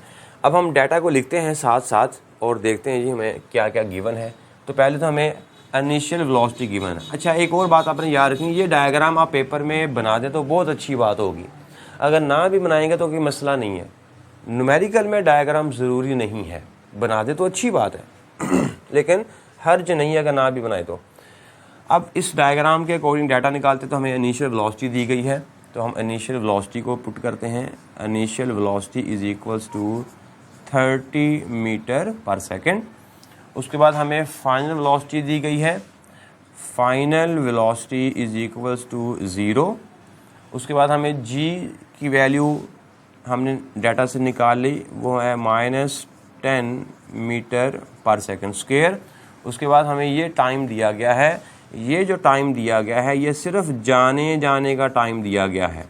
अब हम डाटा को लिखते हैं साथ साथ और देखते हैं जी हमें क्या क्या गिवन है। तो पहले तो हमें इनिशियल वेलोसिटी गिवन है। अच्छा, एक और बात आपने याद रखनी, ये डायग्राम आप पेपर में बना दें तो बहुत अच्छी बात होगी, अगर ना भी बनाएंगे तो कोई मसला नहीं है। न्यूमेरिकल में डायग्राम ज़रूरी नहीं है, बना दे तो अच्छी बात है लेकिन हर्ज नहीं अगर ना भी बनाए तो। अब इस डायग्राम के अकॉर्डिंग डाटा निकालते तो हमें इनिशियल वेलोसिटी दी गई है, तो हम इनिशियल वेलोसिटी को पुट करते हैं। Initial velocity is equals to 30 metre पर सेकेंड। उसके बाद हमें फाइनल वेलोसिटी दी गई है, final velocity is equals to 0। उसके बाद हमें जी की वैल्यू हमने डाटा से निकाल ली, वो है -10 मीटर पर सेकेंड स्क्वायर। उसके बाद हमें ये टाइम दिया गया है, ये जो टाइम दिया गया है ये सिर्फ जाने का टाइम दिया गया है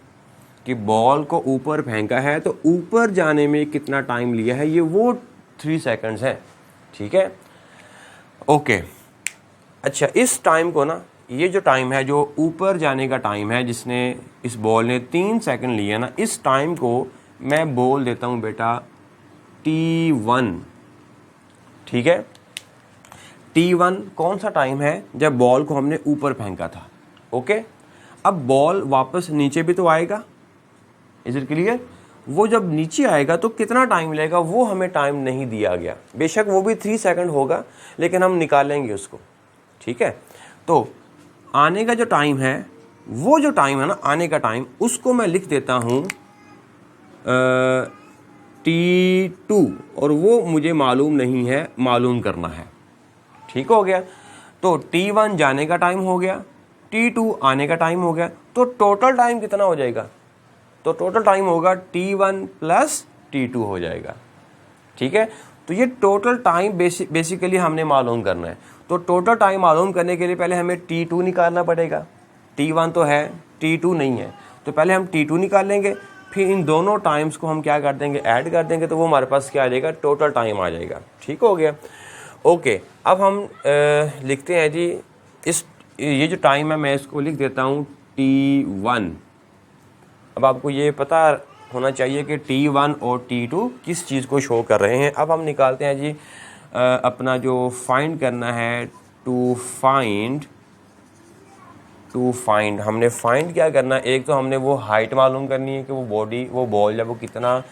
कि बॉल को ऊपर फेंका है तो ऊपर जाने में कितना टाइम लिया है, ये वो 3 सेकंड्स है। ठीक है, ओके। अच्छा, इस टाइम को ना, ये जो टाइम है जो ऊपर जाने का टाइम है जिसने इस बॉल ने 3 सेकंड लिया ना, इस टाइम को मैं बोल देता हूँ बेटा T1। ठीक है, T1 कौन सा टाइम है, जब बॉल को हमने ऊपर फेंका था। ओके, अब बॉल वापस नीचे भी तो आएगा, इज इट क्लियर। वो जब नीचे आएगा तो कितना टाइम लेगा वो हमें टाइम नहीं दिया गया, बेशक वो भी 3 सेकंड होगा लेकिन हम निकालेंगे उसको। ठीक है, तो आने का जो टाइम है, वो जो टाइम है ना आने का टाइम, उसको मैं लिख देता हूँ T2, और वो मुझे मालूम नहीं है, मालूम करना है। ठीक हो गया, तो T1 जाने का टाइम हो गया, T2 आने का टाइम हो गया, तो टोटल टाइम कितना हो जाएगा, तो टोटल टाइम होगा T1 प्लस T2 हो जाएगा। ठीक है, तो ये टोटल टाइम बेसिकली हमने मालूम करना है। तो टोटल टाइम मालूम करने के लिए पहले हमें T2 निकालना पड़ेगा, T1 तो है, T2 नहीं है, तो पहले हम T2 निकाल लेंगे, फिर इन दोनों टाइम्स को हम क्या कर देंगे, ऐड कर देंगे, तो वो हमारे पास क्या आ जाएगा, टोटल टाइम आ जाएगा। ठीक हो गया, ओके। अब हम लिखते हैं जी ये जो टाइम है मैं इसको लिख देता हूँ T1। अब आपको ये पता होना चाहिए कि T1 और T2 किस चीज़ को शो कर रहे हैं। अब हम निकालते हैं जी अपना जो फाइंड करना है, टू फाइंड हमने फाइंड क्या करना है, एक तो हमने वो हाइट मालूम करनी है कि वो बॉल जब वो कितना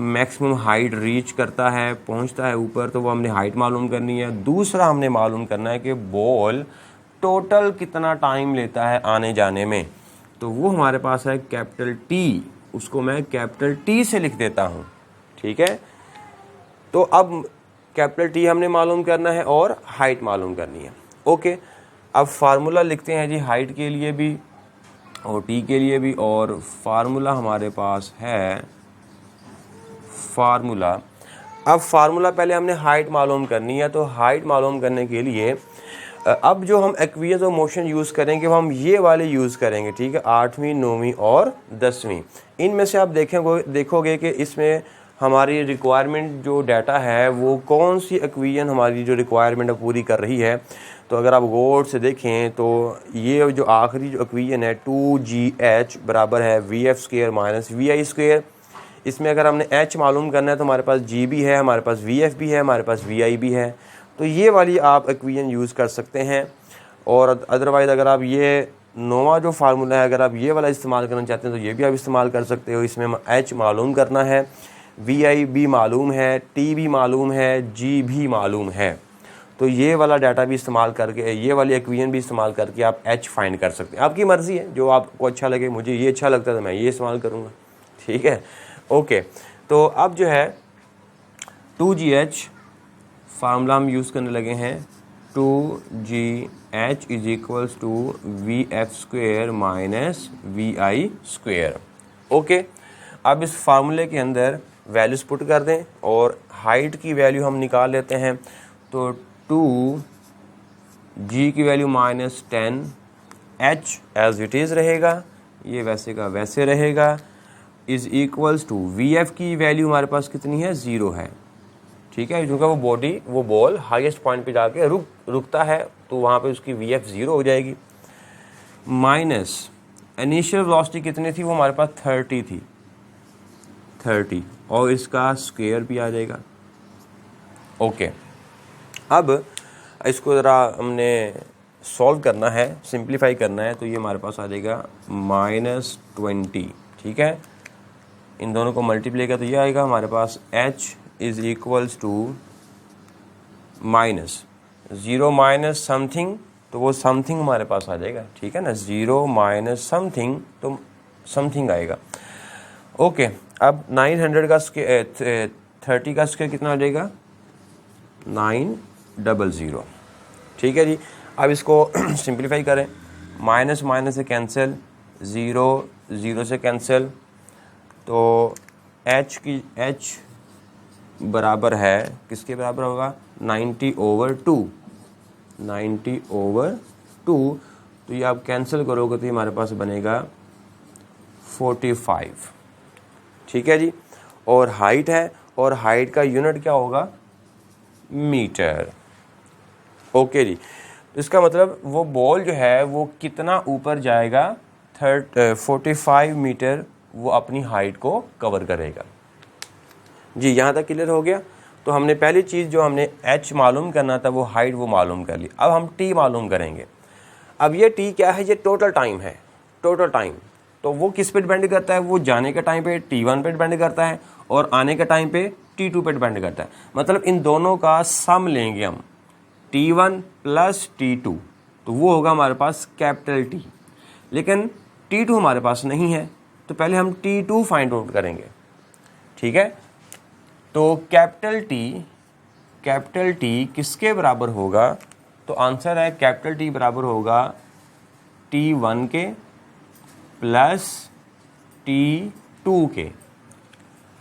मैक्सिमम हाइट रीच करता है, पहुंचता है ऊपर, तो वो हमने हाइट मालूम करनी है। दूसरा हमने मालूम करना है कि बॉल टोटल कितना टाइम लेता है आने जाने में, तो वो हमारे पास है कैपिटल T, उसको मैं कैपिटल T से लिख देता हूँ। ठीक है, तो अब कैपिटल T हमने मालूम करना है और हाइट मालूम करनी है। ओके, अब फार्मूला लिखते हैं जी हाइट के लिए भी और T के लिए भी, और फार्मूला हमारे पास है, फार्मूला अब फार्मूला पहले हमने हाइट मालूम करनी है, तो हाइट मालूम करने के लिए अब जो हम एक्वियस ऑफ मोशन यूज़ करेंगे वो हम ये वाले यूज़ करेंगे, ठीक है, 8वीं 9वीं और 10वीं। इनमें से आप देखोगे कि इसमें हमारी रिक्वायरमेंट जो डाटा है वो कौन सी एक्वेशन हमारी जो रिक्वायरमेंट पूरी कर रही है। तो अगर आप गौर से देखें तो ये जो आखिरी जो एक्वेशन है 2GH बराबर है VF² माइनस VI²। इसमें अगर हमने H मालूम करना है तो हमारे पास G भी है, हमारे पास VF भी है, हमारे पास VI भी है। तो ये वाली आप एक्वेशन यूज़ कर सकते हैं। और अदरवाइज़ अगर आप ये नोवा जो फार्मूला है अगर आप ये वाला इस्तेमाल करना चाहते हैं तो ये भी आप इस्तेमाल कर सकते हो। इसमें H मालूम करना है, VI भी मालूम है, T भी मालूम है, G भी मालूम है। तो ये वाला डाटा भी इस्तेमाल करके, ये वाली एक्वेशन भी इस्तेमाल करके आप H फाइंड कर सकते हैं। आपकी मर्ज़ी है, जो आपको अच्छा लगे। मुझे ये अच्छा लगता है तो मैं ये इस्तेमाल करूँगा, ठीक है, ओके। तो अब जो है 2GH फार्मूला हम यूज़ करने लगे हैं। 2GH is equals to VF² minus VI²। Okay, अब इस फार्मूले के अंदर वैल्यूज़ पुट कर दें और हाइट की वैल्यू हम निकाल लेते हैं। तो 2G की value minus 10, H as it is रहेगा, ये वैसे का वैसे रहेगा, इज़ इक्वल्स टू VF की वैल्यू हमारे पास कितनी है, 0 है, ठीक है, क्योंकि वो बॉल हाईएस्ट पॉइंट पे जाके रुकता है तो वहाँ पे उसकी VF 0 हो जाएगी। माइनस इनिशियल वेलोसिटी कितनी थी, वो हमारे पास 30 थी, 30, और इसका स्क्वायर भी आ जाएगा। ओके, अब इसको ज़रा हमने सॉल्व करना है, सिंप्लीफाई करना है, तो ये हमारे पास आ जाएगा -20, ठीक है। इन दोनों को मल्टीप्लाई किया तो ये आएगा हमारे पास H is equals to minus 0 minus something, तो वो समथिंग हमारे पास आ जाएगा, ठीक है ना, 0 माइनस समथिंग तो समथिंग आएगा। ओके, अब 900 का 30 का स्क्वायर कितना हो जाएगा, 900, ठीक है जी। अब इसको सिंप्लीफाई करें, माइनस माइनस से कैंसिल, 0 0 से कैंसिल, तो H बराबर है, किसके बराबर होगा, 90/2, 90/2, तो ये आप कैंसिल करोगे तो ये हमारे पास बनेगा 45, ठीक है जी। और हाइट है, और हाइट का यूनिट क्या होगा, मीटर। ओके जी, तो इसका मतलब वो बॉल जो है वो कितना ऊपर जाएगा, 45 मीटर वो अपनी हाइट को कवर करेगा जी। यहाँ तक क्लियर हो गया। तो हमने पहली चीज़ जो हमने H मालूम करना था वो हाइट वो मालूम कर ली। अब हम T मालूम करेंगे। अब ये T क्या है, ये टोटल टाइम है, टोटल टाइम। तो वो किस पे डिपेंड करता है, वो जाने के टाइम पे T1 पे डिपेंड करता है और आने के टाइम पे T2 पे डिपेंड करता है। मतलब इन दोनों का सम लेंगे हम, T1 प्लस T2, तो वो होगा हमारे पास कैपिटल T। लेकिन T2 हमारे पास नहीं है, तो पहले हम T2 फाइंड आउट करेंगे, ठीक है। तो कैपिटल T किसके बराबर होगा, तो आंसर है कैपिटल T बराबर होगा T1 के प्लस T2 के।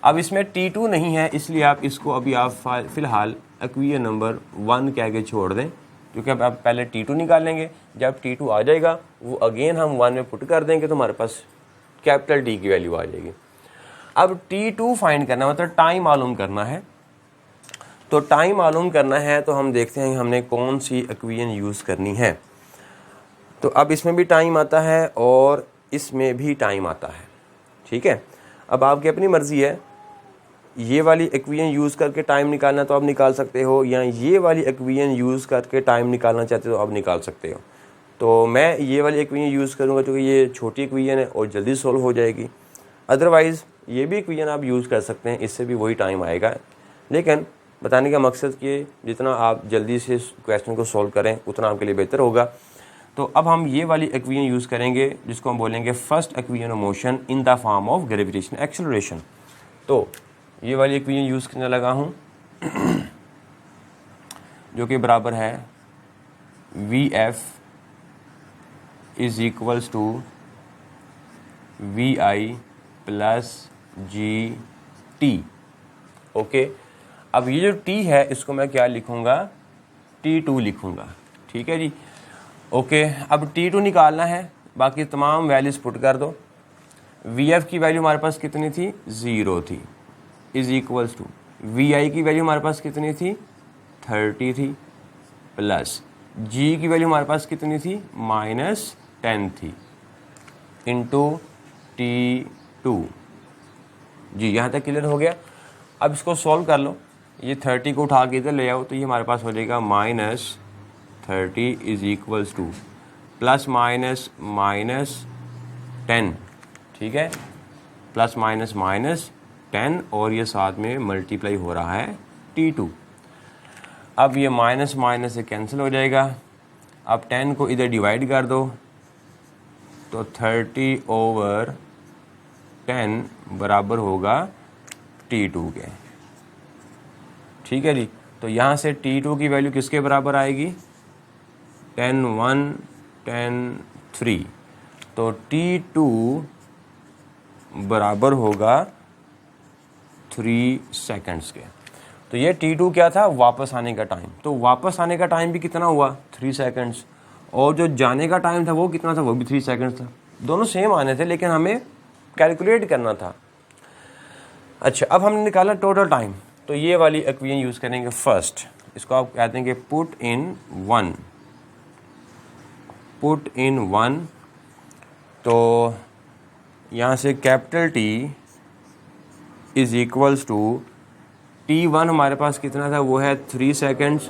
अब इसमें T2 नहीं है, इसलिए आप इसको अभी आप फ़िलहाल एक्वेशन नंबर 1 कह के छोड़ दें, क्योंकि अब आप पहले T2 निकालेंगे। जब T2 आ जाएगा वो अगेन हम 1 में पुट कर देंगे तो हमारे पास कैपिटल T की वैल्यू आ जाएगी। अब T2 फाइंड करना मतलब टाइम मालूम करना है। तो टाइम मालूम करना है तो हम देखते हैं हमने कौन सी एक्वेशन यूज़ करनी है। तो अब इसमें भी टाइम आता है और इसमें भी टाइम आता है, ठीक है। अब आपकी अपनी मर्ज़ी है, ये वाली एक्वेशन यूज़ करके टाइम निकालना तो आप निकाल सकते हो, या ये वाली एक्वेशन यूज़ करके टाइम निकालना चाहते हो तो आप निकाल सकते हो। तो मैं ये वाली एक्वेशन यूज़ करूँगा क्योंकि ये छोटी एक्वेशन है और जल्दी सॉल्व हो जाएगी। अदरवाइज़ ये भी एक्वेशन आप यूज़ कर सकते हैं, इससे भी वही टाइम आएगा। लेकिन बताने का मकसद कि जितना आप जल्दी से क्वेश्चन को सॉल्व करें उतना आपके लिए बेहतर होगा। तो अब हम ये वाली एक्वेशन यूज़ करेंगे जिसको हम बोलेंगे first equation of motion in the form of gravitational acceleration. तो ये वाली एक्वेशन यूज़ करने लगा हूँ जो कि बराबर है VF is equals to VI plus GT। Okay, अब ये जो t है इसको मैं क्या लिखूँगा, t2 लिखूँगा, ठीक है जी। ओके, अब t2 निकालना है, बाकी तमाम वैल्यूज़ पुट कर दो। vf की वैल्यू हमारे पास कितनी थी, 0 थी, इज़ इक्वल्स टू vi की वैल्यू हमारे पास कितनी थी, 30 थी, प्लस g की वैल्यू हमारे पास कितनी थी, -10 थी, इंटू t2 जी। यहाँ तक क्लियर हो गया। अब इसको सॉल्व कर लो, ये 30 को उठा के इधर ले आओ तो ये हमारे पास हो जाएगा -30 is equals two plus minus -10, ठीक है, प्लस माइनस 10 और ये साथ में मल्टीप्लाई हो रहा है t2। अब ये माइनस माइनस से कैंसिल हो जाएगा। अब 10 को इधर डिवाइड कर दो तो 30/10 बराबर होगा t2 के, ठीक है जी। तो यहाँ से t2 की वैल्यू किसके बराबर आएगी, 10 1 10 3, तो t2 बराबर होगा 3 सेकंड्स के। तो ये t2 क्या था, वापस आने का टाइम। तो वापस आने का टाइम भी कितना हुआ, 3 सेकंड्स, और जो जाने का टाइम था वो कितना था, वो भी 3 सेकंड्स था। दोनों सेम आने थे लेकिन हमें कैलकुलेट करना था। अच्छा, अब हमने निकाला टोटल टाइम, तो ये वाली इक्वेशन यूज़ करेंगे फर्स्ट। इसको आप कहते हैं कि पुट इन 1, तो यहाँ से capital T is equals to T1 हमारे पास कितना था, वो है 3 सेकंड्स,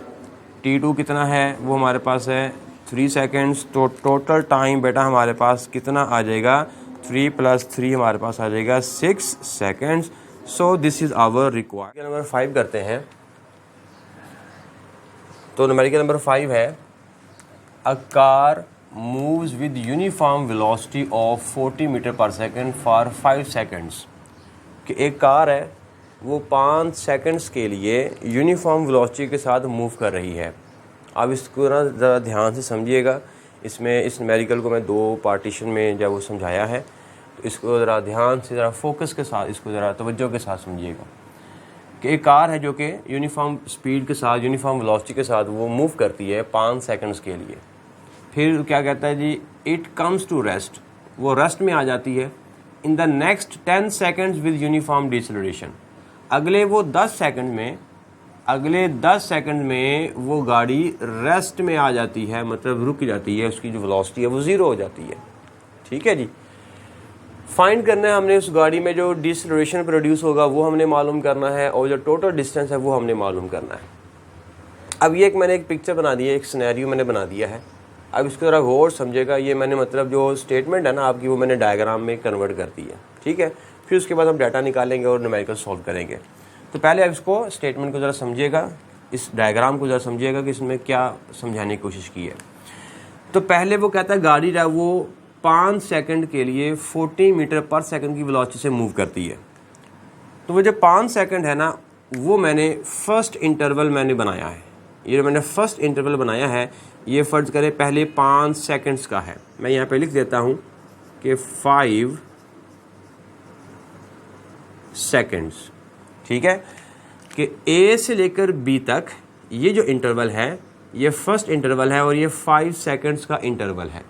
T2 कितना है, वो हमारे पास है 3 सेकंड्स। तो टोटल टाइम बेटा हमारे पास कितना आ जाएगा, 3 + 3 हमारे पास आ जाएगा 6 seconds. So this is our required. Number 5 करते हैं। तो न्यूमेरिकल नंबर 5 है, a car moves with uniform velocity of 40 metre पर सेकंड फॉर 5 सेकंड्स। कि एक कार है वो 5 सेकंड्स के लिए यूनिफॉर्म वेलोसिटी के साथ मूव कर रही है। अब इसको ना ज़रा ध्यान से समझिएगा। इसमें इस न्यूमेरिकल को मैं 2 पार्टीशन में जब वो समझाया है, तो इसको ज़रा ध्यान से, ज़रा फोकस के साथ, इसको ज़रा तवज्जो के साथ समझिएगा कि एक कार है जो कि यूनिफॉर्म स्पीड के साथ, यूनिफॉर्म वेलोसिटी के साथ वो मूव करती है 5 सेकंड्स के लिए। फिर क्या कहता है जी, इट कम्स टू रेस्ट, वो रेस्ट में आ जाती है इन the next 10 seconds with uniform deceleration. अगले 10 सेकंड में वो गाड़ी रेस्ट में आ जाती है, मतलब रुक जाती है, उसकी जो वेलोसिटी है वो 0 हो जाती है, ठीक है जी। फाइंड करना है हमने उस गाड़ी में जो डिसेलरेशन प्रोड्यूस होगा वो हमने मालूम करना है, और जो टोटल डिस्टेंस है वो हमने मालूम करना है। अब ये मैंने एक पिक्चर बना दी है, एक सिनेरियो मैंने बना दिया है। अब इसको ज़रा गौर समझेगा। ये मैंने मतलब जो स्टेटमेंट है ना आपकी, वो मैंने डायग्राम में कन्वर्ट कर दी है, ठीक है। फिर उसके बाद हम डाटा निकालेंगे और न्यूमेरिकल सॉल्व करेंगे। तो पहले आप इसको स्टेटमेंट को ज़रा समझिएगा, इस डायग्राम को ज़रा समझिएगा कि इसमें क्या समझाने की कोशिश की है। तो पहले वो कहता है गाड़ी जो है वो 5 सेकंड के लिए 40 मीटर पर सेकंड की वेलोसिटी से मूव करती है। तो वो जो 5 सेकंड है ना, वो मैंने फर्स्ट इंटरवल मैंने बनाया है। ये जो मैंने फर्स्ट इंटरवल बनाया है, ये फ़र्ज़ करें पहले 5 सेकंड्स का है। मैं यहाँ पे लिख देता हूँ कि 5 सेकंड्स, ठीक है, कि A से लेकर B तक ये जो इंटरवल है ये फर्स्ट इंटरवल है और ये 5 सेकंड्स का इंटरवल है।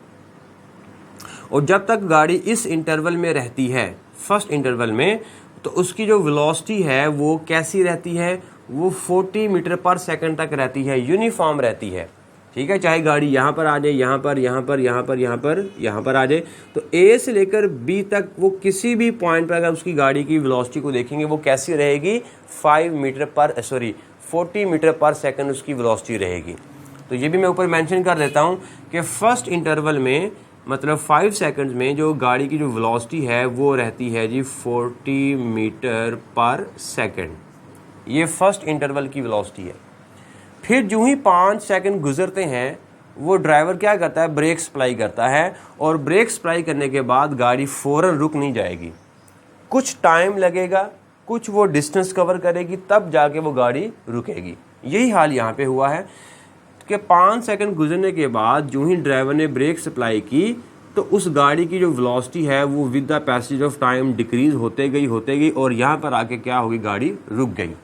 और जब तक गाड़ी इस इंटरवल में रहती है, फर्स्ट इंटरवल में, तो उसकी जो वेलोसिटी है वो कैसी रहती है, वो 40 मीटर पर सेकंड तक रहती है, यूनिफॉर्म रहती है, ठीक है। चाहे गाड़ी यहाँ पर आ जाए, यहाँ पर आ जाए, तो A से लेकर B तक वो किसी भी पॉइंट पर अगर उसकी गाड़ी की वेलोसिटी को देखेंगे वो कैसी रहेगी, 40 मीटर पर सेकंड उसकी वेलोसिटी रहेगी। तो ये भी मैं ऊपर मेंशन कर देता हूँ कि फर्स्ट इंटरवल में, मतलब 5 सेकंड्स में जो गाड़ी की जो वेलोसिटी है वो रहती है जी 40 मीटर पर सेकंड। ये फर्स्ट इंटरवल की वेलोसिटी है। फिर जो ही 5 सेकंड गुजरते हैं, वो ड्राइवर क्या करता है, ब्रेक अप्लाई करता है, और ब्रेक अप्लाई करने के बाद गाड़ी फ़ौरन रुक नहीं जाएगी, कुछ टाइम लगेगा, कुछ वो डिस्टेंस कवर करेगी, तब जाके वो गाड़ी रुकेगी। यही हाल यहाँ पे हुआ है कि 5 सेकंड गुजरने के बाद जो ही ड्राइवर ने ब्रेक अप्लाई की, तो उस गाड़ी की जो वेलोसिटी है वो with the passage of time decrease होते गई, और यहाँ पर आके क्या होगी, गाड़ी रुक गई।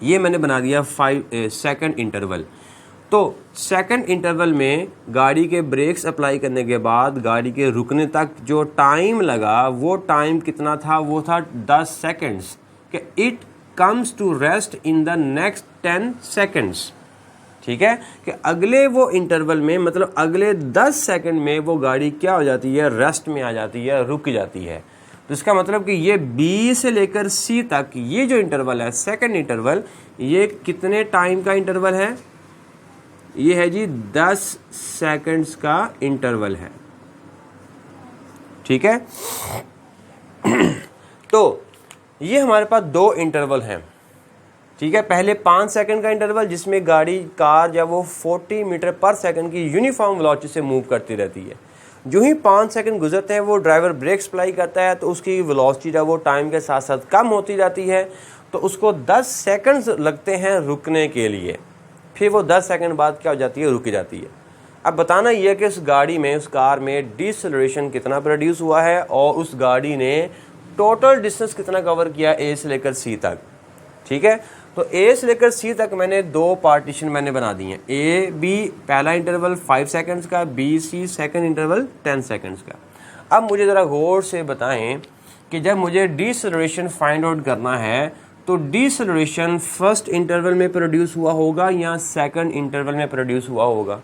ये मैंने बना दिया 5 सेकंड इंटरवल। तो सेकंड इंटरवल में गाड़ी के ब्रेक्स अप्लाई करने के बाद गाड़ी के रुकने तक जो टाइम लगा वो टाइम कितना था, वो था 10 सेकंड्स। कि it comes to rest in the next 10 seconds. ठीक है, कि अगले वो इंटरवल में मतलब अगले 10 सेकंड में वो गाड़ी क्या हो जाती है, रेस्ट में आ जाती है, रुक जाती है। तो इसका मतलब कि ये B से लेकर C तक ये जो इंटरवल है सेकंड इंटरवल, ये कितने टाइम का इंटरवल है, ये है जी 10 सेकंड्स का इंटरवल है। ठीक है तो ये हमारे पास 2 इंटरवल हैं। ठीक है, पहले 5 सेकंड का इंटरवल जिसमें गाड़ी कार जब वो 40 मीटर पर सेकंड की यूनिफॉर्म वेलोसिटी से मूव करती रहती है। जो ही 5 सेकंड गुजरते हैं वो ड्राइवर ब्रेक्स अप्लाई करता है तो उसकी वेलोसिटी जब वो टाइम के साथ साथ कम होती जाती है तो उसको 10 सेकंड्स लगते हैं रुकने के लिए। फिर वो 10 सेकंड बाद क्या हो जाती है, रुक जाती है। अब बताना ये है कि उस गाड़ी में, उस कार में डिसलेरेशन कितना प्रोड्यूस हुआ है और उस गाड़ी ने टोटल डिस्टेंस कितना कवर किया A से लेकर C तक। ठीक है, तो A से लेकर C तक मैंने 2 पार्टीशन मैंने बना दिए हैं। A B पहला इंटरवल 5 सेकंड्स का, B C second interval 10 seconds का। अब मुझे ज़रा गौर से बताएं कि जब मुझे डिसलेरेशन फाइंड आउट करना है तो डिसलेरेशन फर्स्ट इंटरवल में प्रोड्यूस हुआ होगा या सेकंड इंटरवल में प्रोड्यूस हुआ होगा।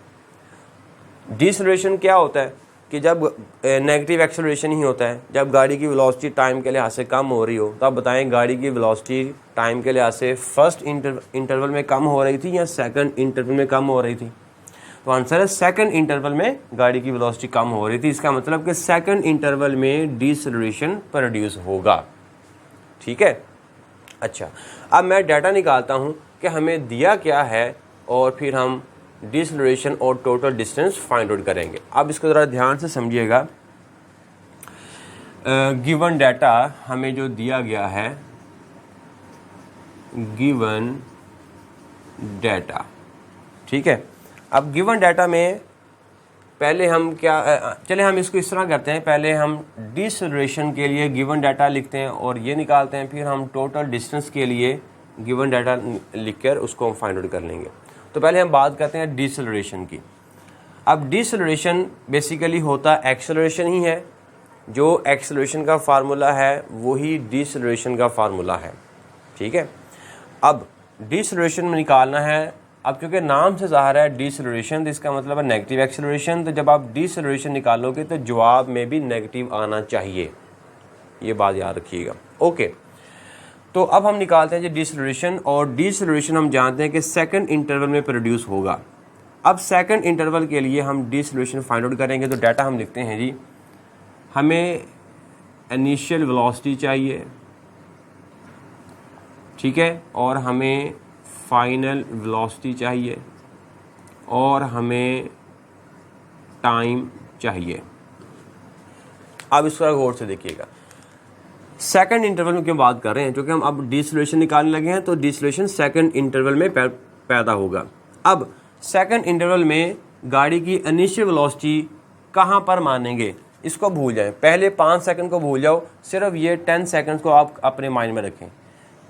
डिसलेरेशन क्या होता है कि जब नेगेटिव एक्सेलरेशन ही होता है, जब गाड़ी की वेलोसिटी टाइम के लिहाज से कम हो रही हो। तो आप बताएं गाड़ी की वेलोसिटी टाइम के लिहाज से फर्स्ट इंटरवल में कम हो रही थी या सेकंड इंटरवल में कम हो रही थी। तो आंसर है सेकंड इंटरवल में गाड़ी की वेलोसिटी कम हो रही थी। इसका मतलब कि सेकंड इंटरवल में डिसलेरेशन प्रोड्यूस होगा। ठीक है, अच्छा अब मैं डाटा निकालता हूं कि हमें दिया क्या है और फिर हम डिसलेरेशन और टोटल डिस्टेंस फाइंड आउट करेंगे। अब इसको ज़रा ध्यान से समझिएगा। गिवन डाटा हमें जो दिया गया है, गिवन डाटा। ठीक है, अब गिवन डाटा में पहले हम क्या, चले हम इसको इस तरह करते हैं, पहले हम डिसलेरेशन के लिए गिवन डाटा लिखते हैं और ये निकालते हैं, फिर हम टोटल डिस्टेंस के लिए गिवन डाटा लिखकर उसको हम फाइंड आउट कर लेंगे। तो पहले हम बात करते हैं डिसलेरेशन की। अब डिसलेरेशन बेसिकली होता एक्सेलरेशन ही है। जो एक्सेलरेशन का फार्मूला है वही डिसलेरेशन का फार्मूला है। ठीक है, अब डिसलेरेशन में निकालना है। अब क्योंकि नाम से ज़ाहिर है डिसलेरेशन, तो इसका मतलब है नेगेटिव एक्सेलरेशन। तो जब आप डिसलेरेशन निकालोगे तो जवाब में भी नेगेटिव आना चाहिए, ये बात याद रखिएगा। ओके, तो अब हम निकालते हैं जी डिसलेरेशन, और डिसलेरेशन हम जानते हैं कि सेकंड इंटरवल में प्रोड्यूस होगा। अब सेकंड इंटरवल के लिए हम डिसलेरेशन फाइंड आउट करेंगे। तो डाटा हम लिखते हैं जी, हमें इनिशियल वेलोसिटी चाहिए, ठीक है, और हमें फाइनल वेलोसिटी चाहिए और हमें टाइम चाहिए। अब इसका गौर से देखिएगा। सेकंड इंटरवल में क्यों बात कर रहे हैं, क्योंकि हम अब डिसलेरेशन निकालने लगे हैं तो डिसलेरेशन सेकंड इंटरवल में पैदा होगा। अब सेकंड इंटरवल में गाड़ी की इनिशियल वेलोसिटी कहाँ पर मानेंगे, इसको भूल जाएं। पहले 5 सेकंड को भूल जाओ, सिर्फ ये 10 सेकंड को आप अपने माइंड में रखें,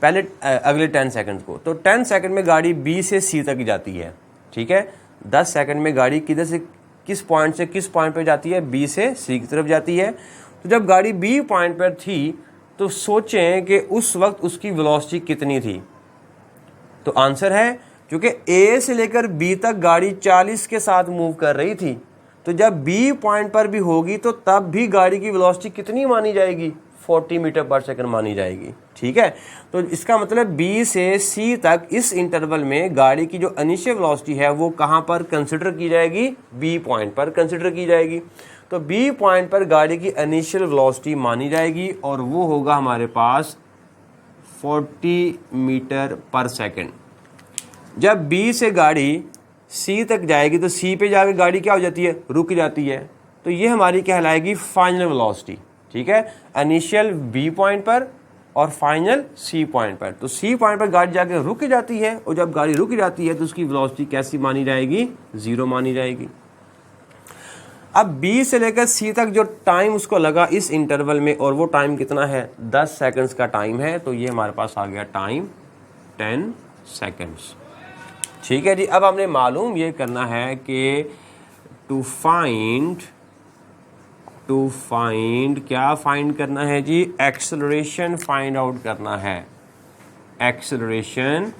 पहले अगले 10 सेकंड को। तो 10 सेकंड में गाड़ी B से C तक जाती है। ठीक है, 10 सेकंड में गाड़ी किधर से किस पॉइंट पे जाती है, B से C की तरफ जाती है। तो जब गाड़ी B पॉइंट पर थी तो सोचें कि उस वक्त उसकी वेलोसिटी कितनी थी। तो आंसर है, क्योंकि A से लेकर B तक गाड़ी 40 के साथ मूव कर रही थी, तो जब B पॉइंट पर भी होगी तो तब भी गाड़ी की वेलोसिटी कितनी मानी जाएगी, 40 मीटर पर सेकंड मानी जाएगी। ठीक है, तो इसका मतलब B से C तक इस इंटरवल में गाड़ी की जो इनिशियल वेलोसिटी है वो कहाँ पर कंसिडर की जाएगी, B पॉइंट पर कंसिडर की जाएगी। तो B पॉइंट पर गाड़ी की इनिशियल वेलोसिटी मानी जाएगी और वो होगा हमारे पास 40 मीटर पर सेकंड। जब B से गाड़ी C तक जाएगी तो C पे जाकर गाड़ी क्या हो जाती है, रुक जाती है। तो ये हमारी कहलाएगी फाइनल वेलोसिटी। ठीक है, इनिशियल B पॉइंट पर और फाइनल C पॉइंट पर। तो C पॉइंट पर गाड़ी जाके रुक जाती है और जब गाड़ी रुक जाती है तो उसकी वेलोसिटी कैसी मानी जाएगी, 0 मानी जाएगी। अब B से लेकर C तक जो टाइम उसको लगा इस इंटरवल में, और वो टाइम कितना है, 10 सेकंड्स का टाइम है। तो ये हमारे पास आ गया टाइम 10 सेकंड्स। ठीक है जी। अब हमने मालूम ये करना है कि टू फाइंड क्या फाइंड करना है जी, एक्सेलरेशन फाइंड आउट करना है, एक्सेलरेशन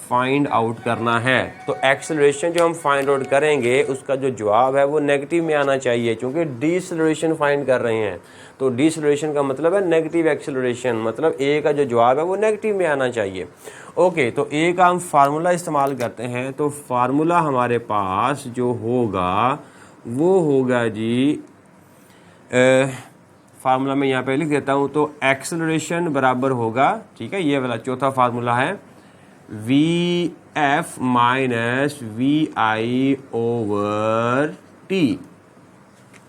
फाइंड आउट करना है। तो एक्सेलरेशन जो हम फाइंड आउट करेंगे उसका जो जवाब है वो नेगेटिव में आना चाहिए, क्योंकि डीसेलरेशन फाइंड कर रहे हैं। तो डीसेलरेशन का मतलब है नेगेटिव एक्सेलरेशन, मतलब ए का जो जवाब है वो नेगेटिव में आना चाहिए। ओके, तो ए का हम फार्मूला इस्तेमाल करते हैं। तो फार्मूला हमारे पास जो होगा वो होगा जी, फार्मूला मैं यहाँ पे लिख देता हूँ। तो एक्सेलरेशन बराबर होगा, ठीक है, ये वाला चौथा फार्मूला है, V F minus V I over T.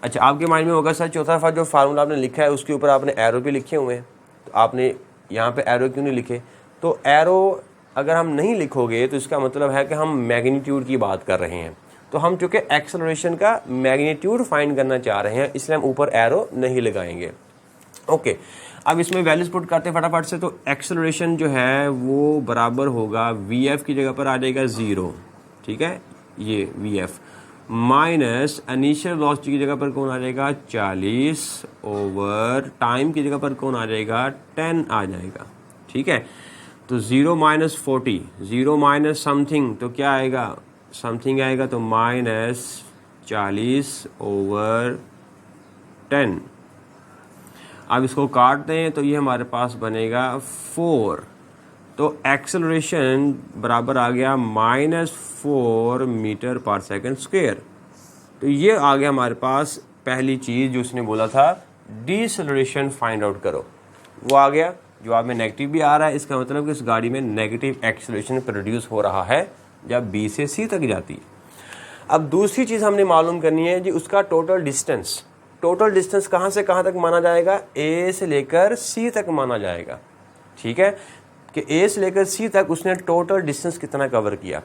अच्छा, आपके माइंड में होगा सर चौथा जो फार्मूला आपने लिखा है उसके ऊपर आपने एरो भी लिखे हुए हैं, तो आपने यहाँ पे एरो क्यों नहीं लिखे? तो एरो अगर हम नहीं लिखोगे तो इसका मतलब है कि हम मैग्नीट्यूड की बात कर रहे हैं। तो हम चूँकि एक्सेलरेशन का मैग्नीट्यूड फाइंड करना चाह रहे हैं इसलिए हम ऊपर एरो नहीं लगाएंगे। ओके, अब इसमें वैल्यूज पुट करते हैं फटाफट से। तो एक्सेलरेशन जो है वो बराबर होगा, वी एफ की जगह पर आ जाएगा 0, ठीक है, ये we F minus initial velocity की जगह पर कौन आ जाएगा 40 ओवर टाइम की जगह पर कौन आ जाएगा 10 आ जाएगा, ठीक है। तो 0 माइनस 40, 0 माइनस समथिंग, तो क्या आएगा, समथिंग आएगा, तो माइनस 40 ओवर 10। अब इसको काट दें तो ये हमारे पास बनेगा 4। तो एक्सेलरेशन बराबर आ गया -4 मीटर पर सेकंड स्क्वायर। तो ये आ गया हमारे पास पहली चीज़ जो उसने बोला था, डीसेलरेशन फाइंड आउट करो, वो आ गया। जवाब में नेगेटिव भी आ रहा है, इसका मतलब कि इस गाड़ी में नेगेटिव एक्सेलरेशन प्रोड्यूस हो रहा है जब बी से सी तक जाती है। अब दूसरी चीज़ हमने मालूम करनी है जी, उसका टोटल डिस्टेंस। टोटल डिस्टेंस कहाँ से कहाँ तक माना जाएगा, ए से लेकर सी तक माना जाएगा, ठीक है, कि ए से लेकर सी तक उसने टोटल डिस्टेंस कितना कवर किया।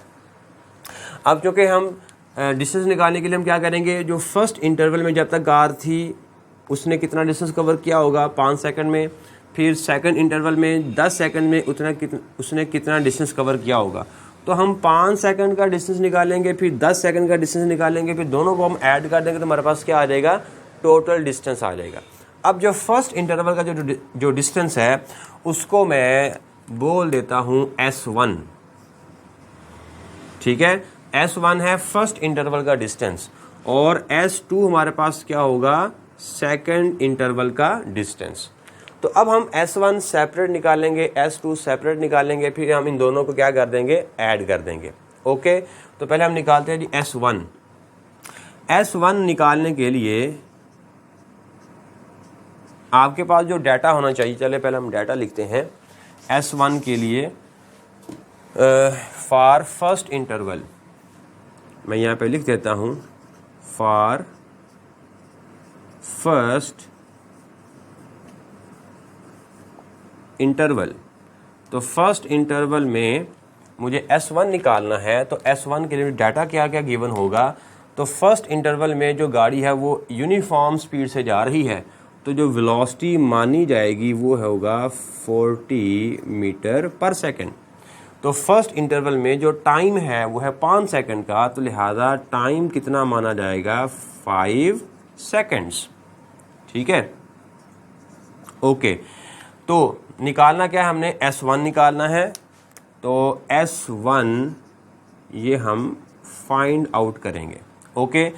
अब चूँकि हम डिस्टेंस निकालने के लिए हम क्या करेंगे, जो फर्स्ट इंटरवल में जब तक कार थी उसने कितना डिस्टेंस कवर किया होगा 5 सेकंड में, फिर सेकंड इंटरवल में 10 सेकंड में उसने कितना डिस्टेंस कवर किया होगा। तो हम 5 सेकंड का डिस्टेंस निकालेंगे, फिर 10 सेकंड का डिस्टेंस निकालेंगे, फिर दोनों को हम ऐड कर देंगे तो हमारे पास क्या आ जाएगा, टोटल डिस्टेंस आ जाएगा। अब जो फर्स्ट इंटरवल का जो डिस्टेंस है उसको मैं बोल देता हूँ S1, ठीक है, S1 है फर्स्ट इंटरवल का डिस्टेंस, और S2 हमारे पास क्या होगा, सेकंड इंटरवल का डिस्टेंस। तो अब हम S1 सेपरेट निकालेंगे, S2 सेपरेट निकालेंगे, फिर हम इन दोनों को क्या कर देंगे, ऐड कर देंगे। ओके, तो पहले हम निकालते हैं जी S1। S1 निकालने के लिए आपके पास जो डाटा होना चाहिए, चले पहले हम डाटा लिखते हैं S1 के लिए। फॉर फर्स्ट इंटरवल मैं यहाँ पे लिख देता हूँ, फॉर फर्स्ट इंटरवल। तो फर्स्ट इंटरवल में मुझे S1 निकालना है, तो S1 के लिए डाटा क्या क्या गिवन होगा। तो फर्स्ट इंटरवल में जो गाड़ी है वो यूनिफॉर्म स्पीड से जा रही है, तो जो वेलोसिटी मानी जाएगी वो होगा 40 मीटर पर सेकंड। तो फर्स्ट इंटरवल में जो टाइम है वो है 5 सेकंड का, तो लिहाजा टाइम कितना माना जाएगा, 5 सेकंड्स, ठीक है। ओके, तो निकालना क्या है, हमने S1 निकालना है। तो S1 ये हम फाइंड आउट करेंगे। ओके,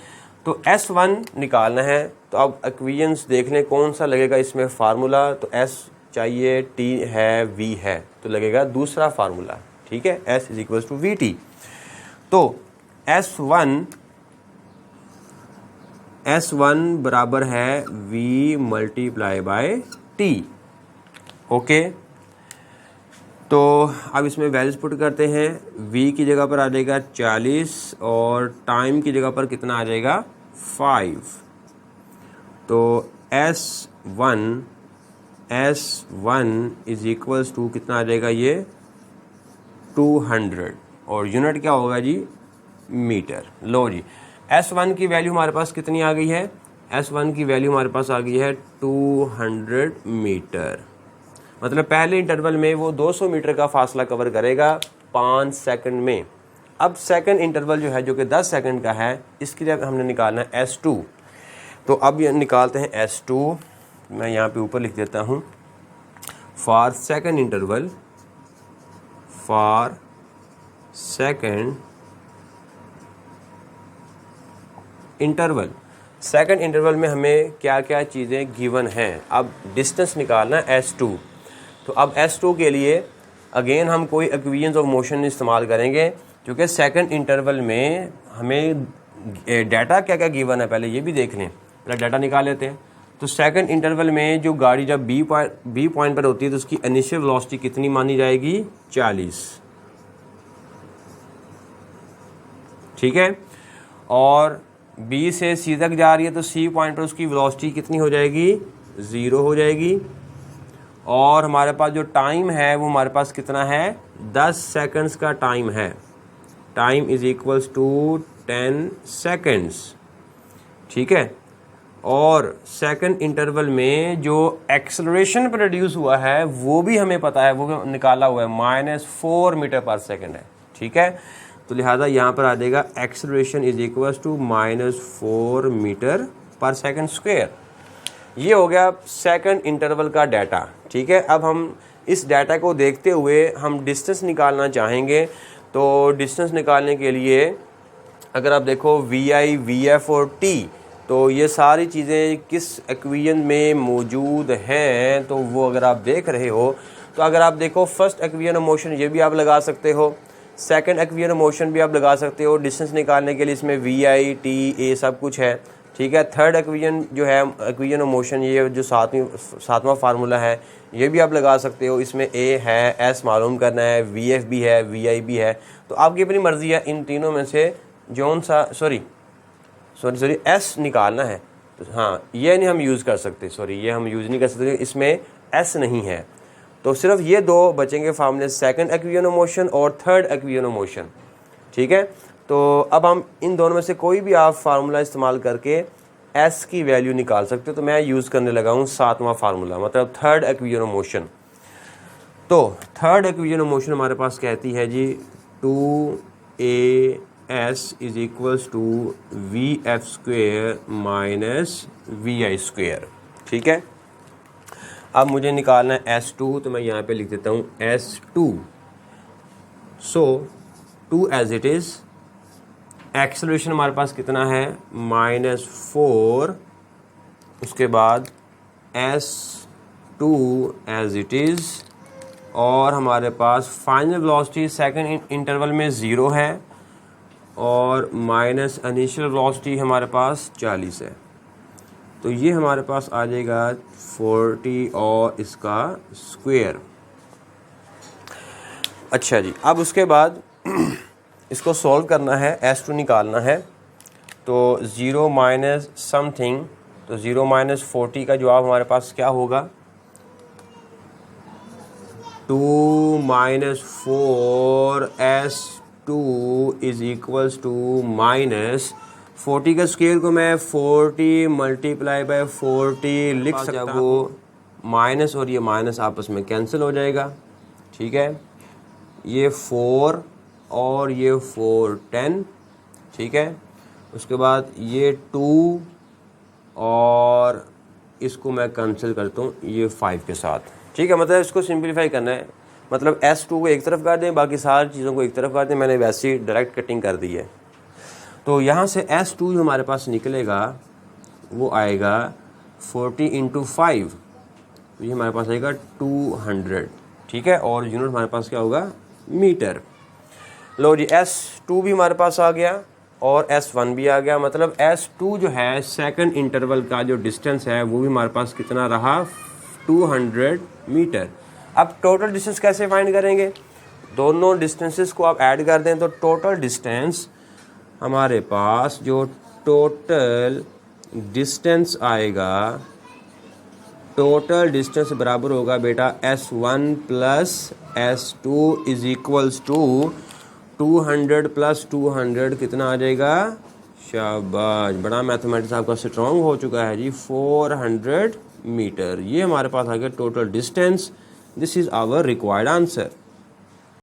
तो S1 निकालना है। तो अब इक्वेशंस देख लें कौन सा लगेगा इसमें फार्मूला। तो S चाहिए, T है, V है, तो लगेगा दूसरा फार्मूला, ठीक है, S = VT। तो S1 बराबर है V × T। ओके, तो अब इसमें वैल्यूज पुट करते हैं। V की जगह पर आ जाएगा 40 और टाइम की जगह पर कितना आ जाएगा 5। तो S1 = कितना आ जाएगा, ये 200, और यूनिट क्या होगा जी, मीटर। लो जी, S1 की वैल्यू हमारे पास कितनी आ गई है, S1 की वैल्यू हमारे पास आ गई है 200 मीटर। मतलब पहले इंटरवल में वो 200 मीटर का फासला कवर करेगा 5 सेकंड में। अब सेकंड इंटरवल जो है जो कि 10 सेकंड का है, इसके लिए हमने निकालना है S2। तो अब ये निकालते हैं S2। मैं यहाँ पे ऊपर लिख देता हूँ for second interval, for second interval. Second interval में हमें क्या क्या चीज़ें गिवन हैं। अब डिस्टेंस निकालना है S2। तो अब S2 के लिए अगेन हम कोई इक्वेशंस ऑफ मोशन इस्तेमाल करेंगे, क्योंकि सेकंड इंटरवल में हमें डाटा क्या क्या गिवन है पहले ये भी देख लें। पहले डाटा निकाल लेते हैं। तो सेकंड इंटरवल में जो गाड़ी जब बी पॉइंट पर होती है तो उसकी इनिशियल वेलोसिटी कितनी मानी जाएगी? 40। ठीक है। और बी से सी तक जा रही है तो सी पॉइंट पर उसकी वेलोसिटी कितनी हो जाएगी? 0 हो जाएगी। और हमारे पास जो टाइम है वो हमारे पास कितना है? 10 सेकंड्स का टाइम है। Time is equals to 10 seconds. ठीक है। और सेकंड इंटरवल में जो एक्सेलरेशन प्रोड्यूस हुआ है वो भी हमें पता है, वो निकाला हुआ है, -4 मीटर पर सेकंड है। ठीक है। तो लिहाजा यहाँ पर आ जाएगा acceleration is equals to -4 metre पर सेकंड स्क्वायर। ये हो गया सेकंड इंटरवल का डाटा। ठीक है। अब हम इस डाटा को देखते हुए हम डिस्टेंस निकालना चाहेंगे। तो डिस्टेंस निकालने के लिए अगर आप देखो VI, VF और T, तो ये सारी चीज़ें किस इक्वेशन में मौजूद हैं, तो वो अगर आप देख रहे हो तो अगर आप देखो फर्स्ट इक्वेशन ऑफ मोशन ये भी आप लगा सकते हो, सेकंड इक्वेशन ऑफ मोशन भी आप लगा सकते हो। डिस्टेंस निकालने के लिए इसमें VI, T, A सब कुछ है। ठीक है। थर्ड इक्वेशन जो है इक्वेशन ऑफ मोशन, ये जो सातवां फार्मूला है ये भी आप लगा सकते हो। इसमें A है, S मालूम करना है, VF भी है, VI भी है। तो आपकी अपनी मर्ज़ी है इन तीनों में से जौन सा सॉरी S निकालना है। तो हाँ, ये नहीं हम यूज़ कर सकते, ये हम यूज़ नहीं कर सकते, इसमें S नहीं है। तो सिर्फ ये दो बचेंगे फार्मूले, सेकंड इक्वेशन ऑफ मोशन और थर्ड इक्वेशन ऑफ मोशन। ठीक है। तो अब हम इन दोनों में से कोई भी आप फार्मूला इस्तेमाल करके S की वैल्यू निकाल सकते हो। तो मैं यूज़ करने लगा हूँ सातवां फार्मूला, मतलब थर्ड इक्वेशन ऑफ मोशन। तो थर्ड इक्वेशन ऑफ मोशन हमारे पास कहती है जी 2AS is equals to VF square minus VI square. ठीक है। अब मुझे निकालना है S2, तो मैं यहाँ पे लिख देता हूँ S2। So 2 as it is. Acceleration हमारे पास कितना है? -4। उसके बाद S2 एज इट इज़। और हमारे पास फाइनल वेलोसिटी सेकंड इंटरवल में 0 है और माइनस इनिशियल वेलोसिटी हमारे पास 40 है। तो ये हमारे पास आ जाएगा 40 और इसका स्क्वायर। अच्छा जी। अब उसके बाद इसको सॉल्व करना है, S2 निकालना है। तो 0 माइनस समथिंग, तो 0 माइनस 40 का जवाब हमारे पास क्या होगा? 2 minus 4 S2 is equals to minus 40 का स्क्वायर को मैं 40 मल्टीप्लाई बाय 40 लिख सकता हूँ। वो माइनस और ये माइनस आपस में कैंसिल हो जाएगा। ठीक है। ये 4 और ये 4 10। ठीक है। उसके बाद ये 2 और इसको मैं कैंसिल करता हूँ ये 5 के साथ। ठीक है। मतलब इसको सिंपलीफाई करना है, मतलब S2 को एक तरफ कर दें, बाकी सारी चीज़ों को एक तरफ कर दें। मैंने वैसे ही डायरेक्ट कटिंग कर दी है। तो यहाँ से S2 जो हमारे पास निकलेगा वो आएगा 40 × 5, तो ये हमारे पास आएगा 200। ठीक है। और यूनिट हमारे पास क्या होगा? मीटर। लो जी, S2 भी हमारे पास आ गया और S1 भी आ गया। मतलब S2 जो है सेकंड इंटरवल का जो डिस्टेंस है वो भी हमारे पास कितना रहा? 200 मीटर। अब टोटल डिस्टेंस कैसे फाइंड करेंगे? दोनों डिस्टेंसेस को आप ऐड कर दें तो टोटल डिस्टेंस हमारे पास जो टोटल डिस्टेंस आएगा, टोटल डिस्टेंस बराबर होगा बेटा S1 plus S2 is equals to 200 plus 200 कितना आ जाएगा? शाबाश, बड़ा मैथमेटिक्स आपका स्ट्रॉन्ग हो चुका है जी। 400 मीटर। ये हमारे पास आ गया total distance. This is our required answer.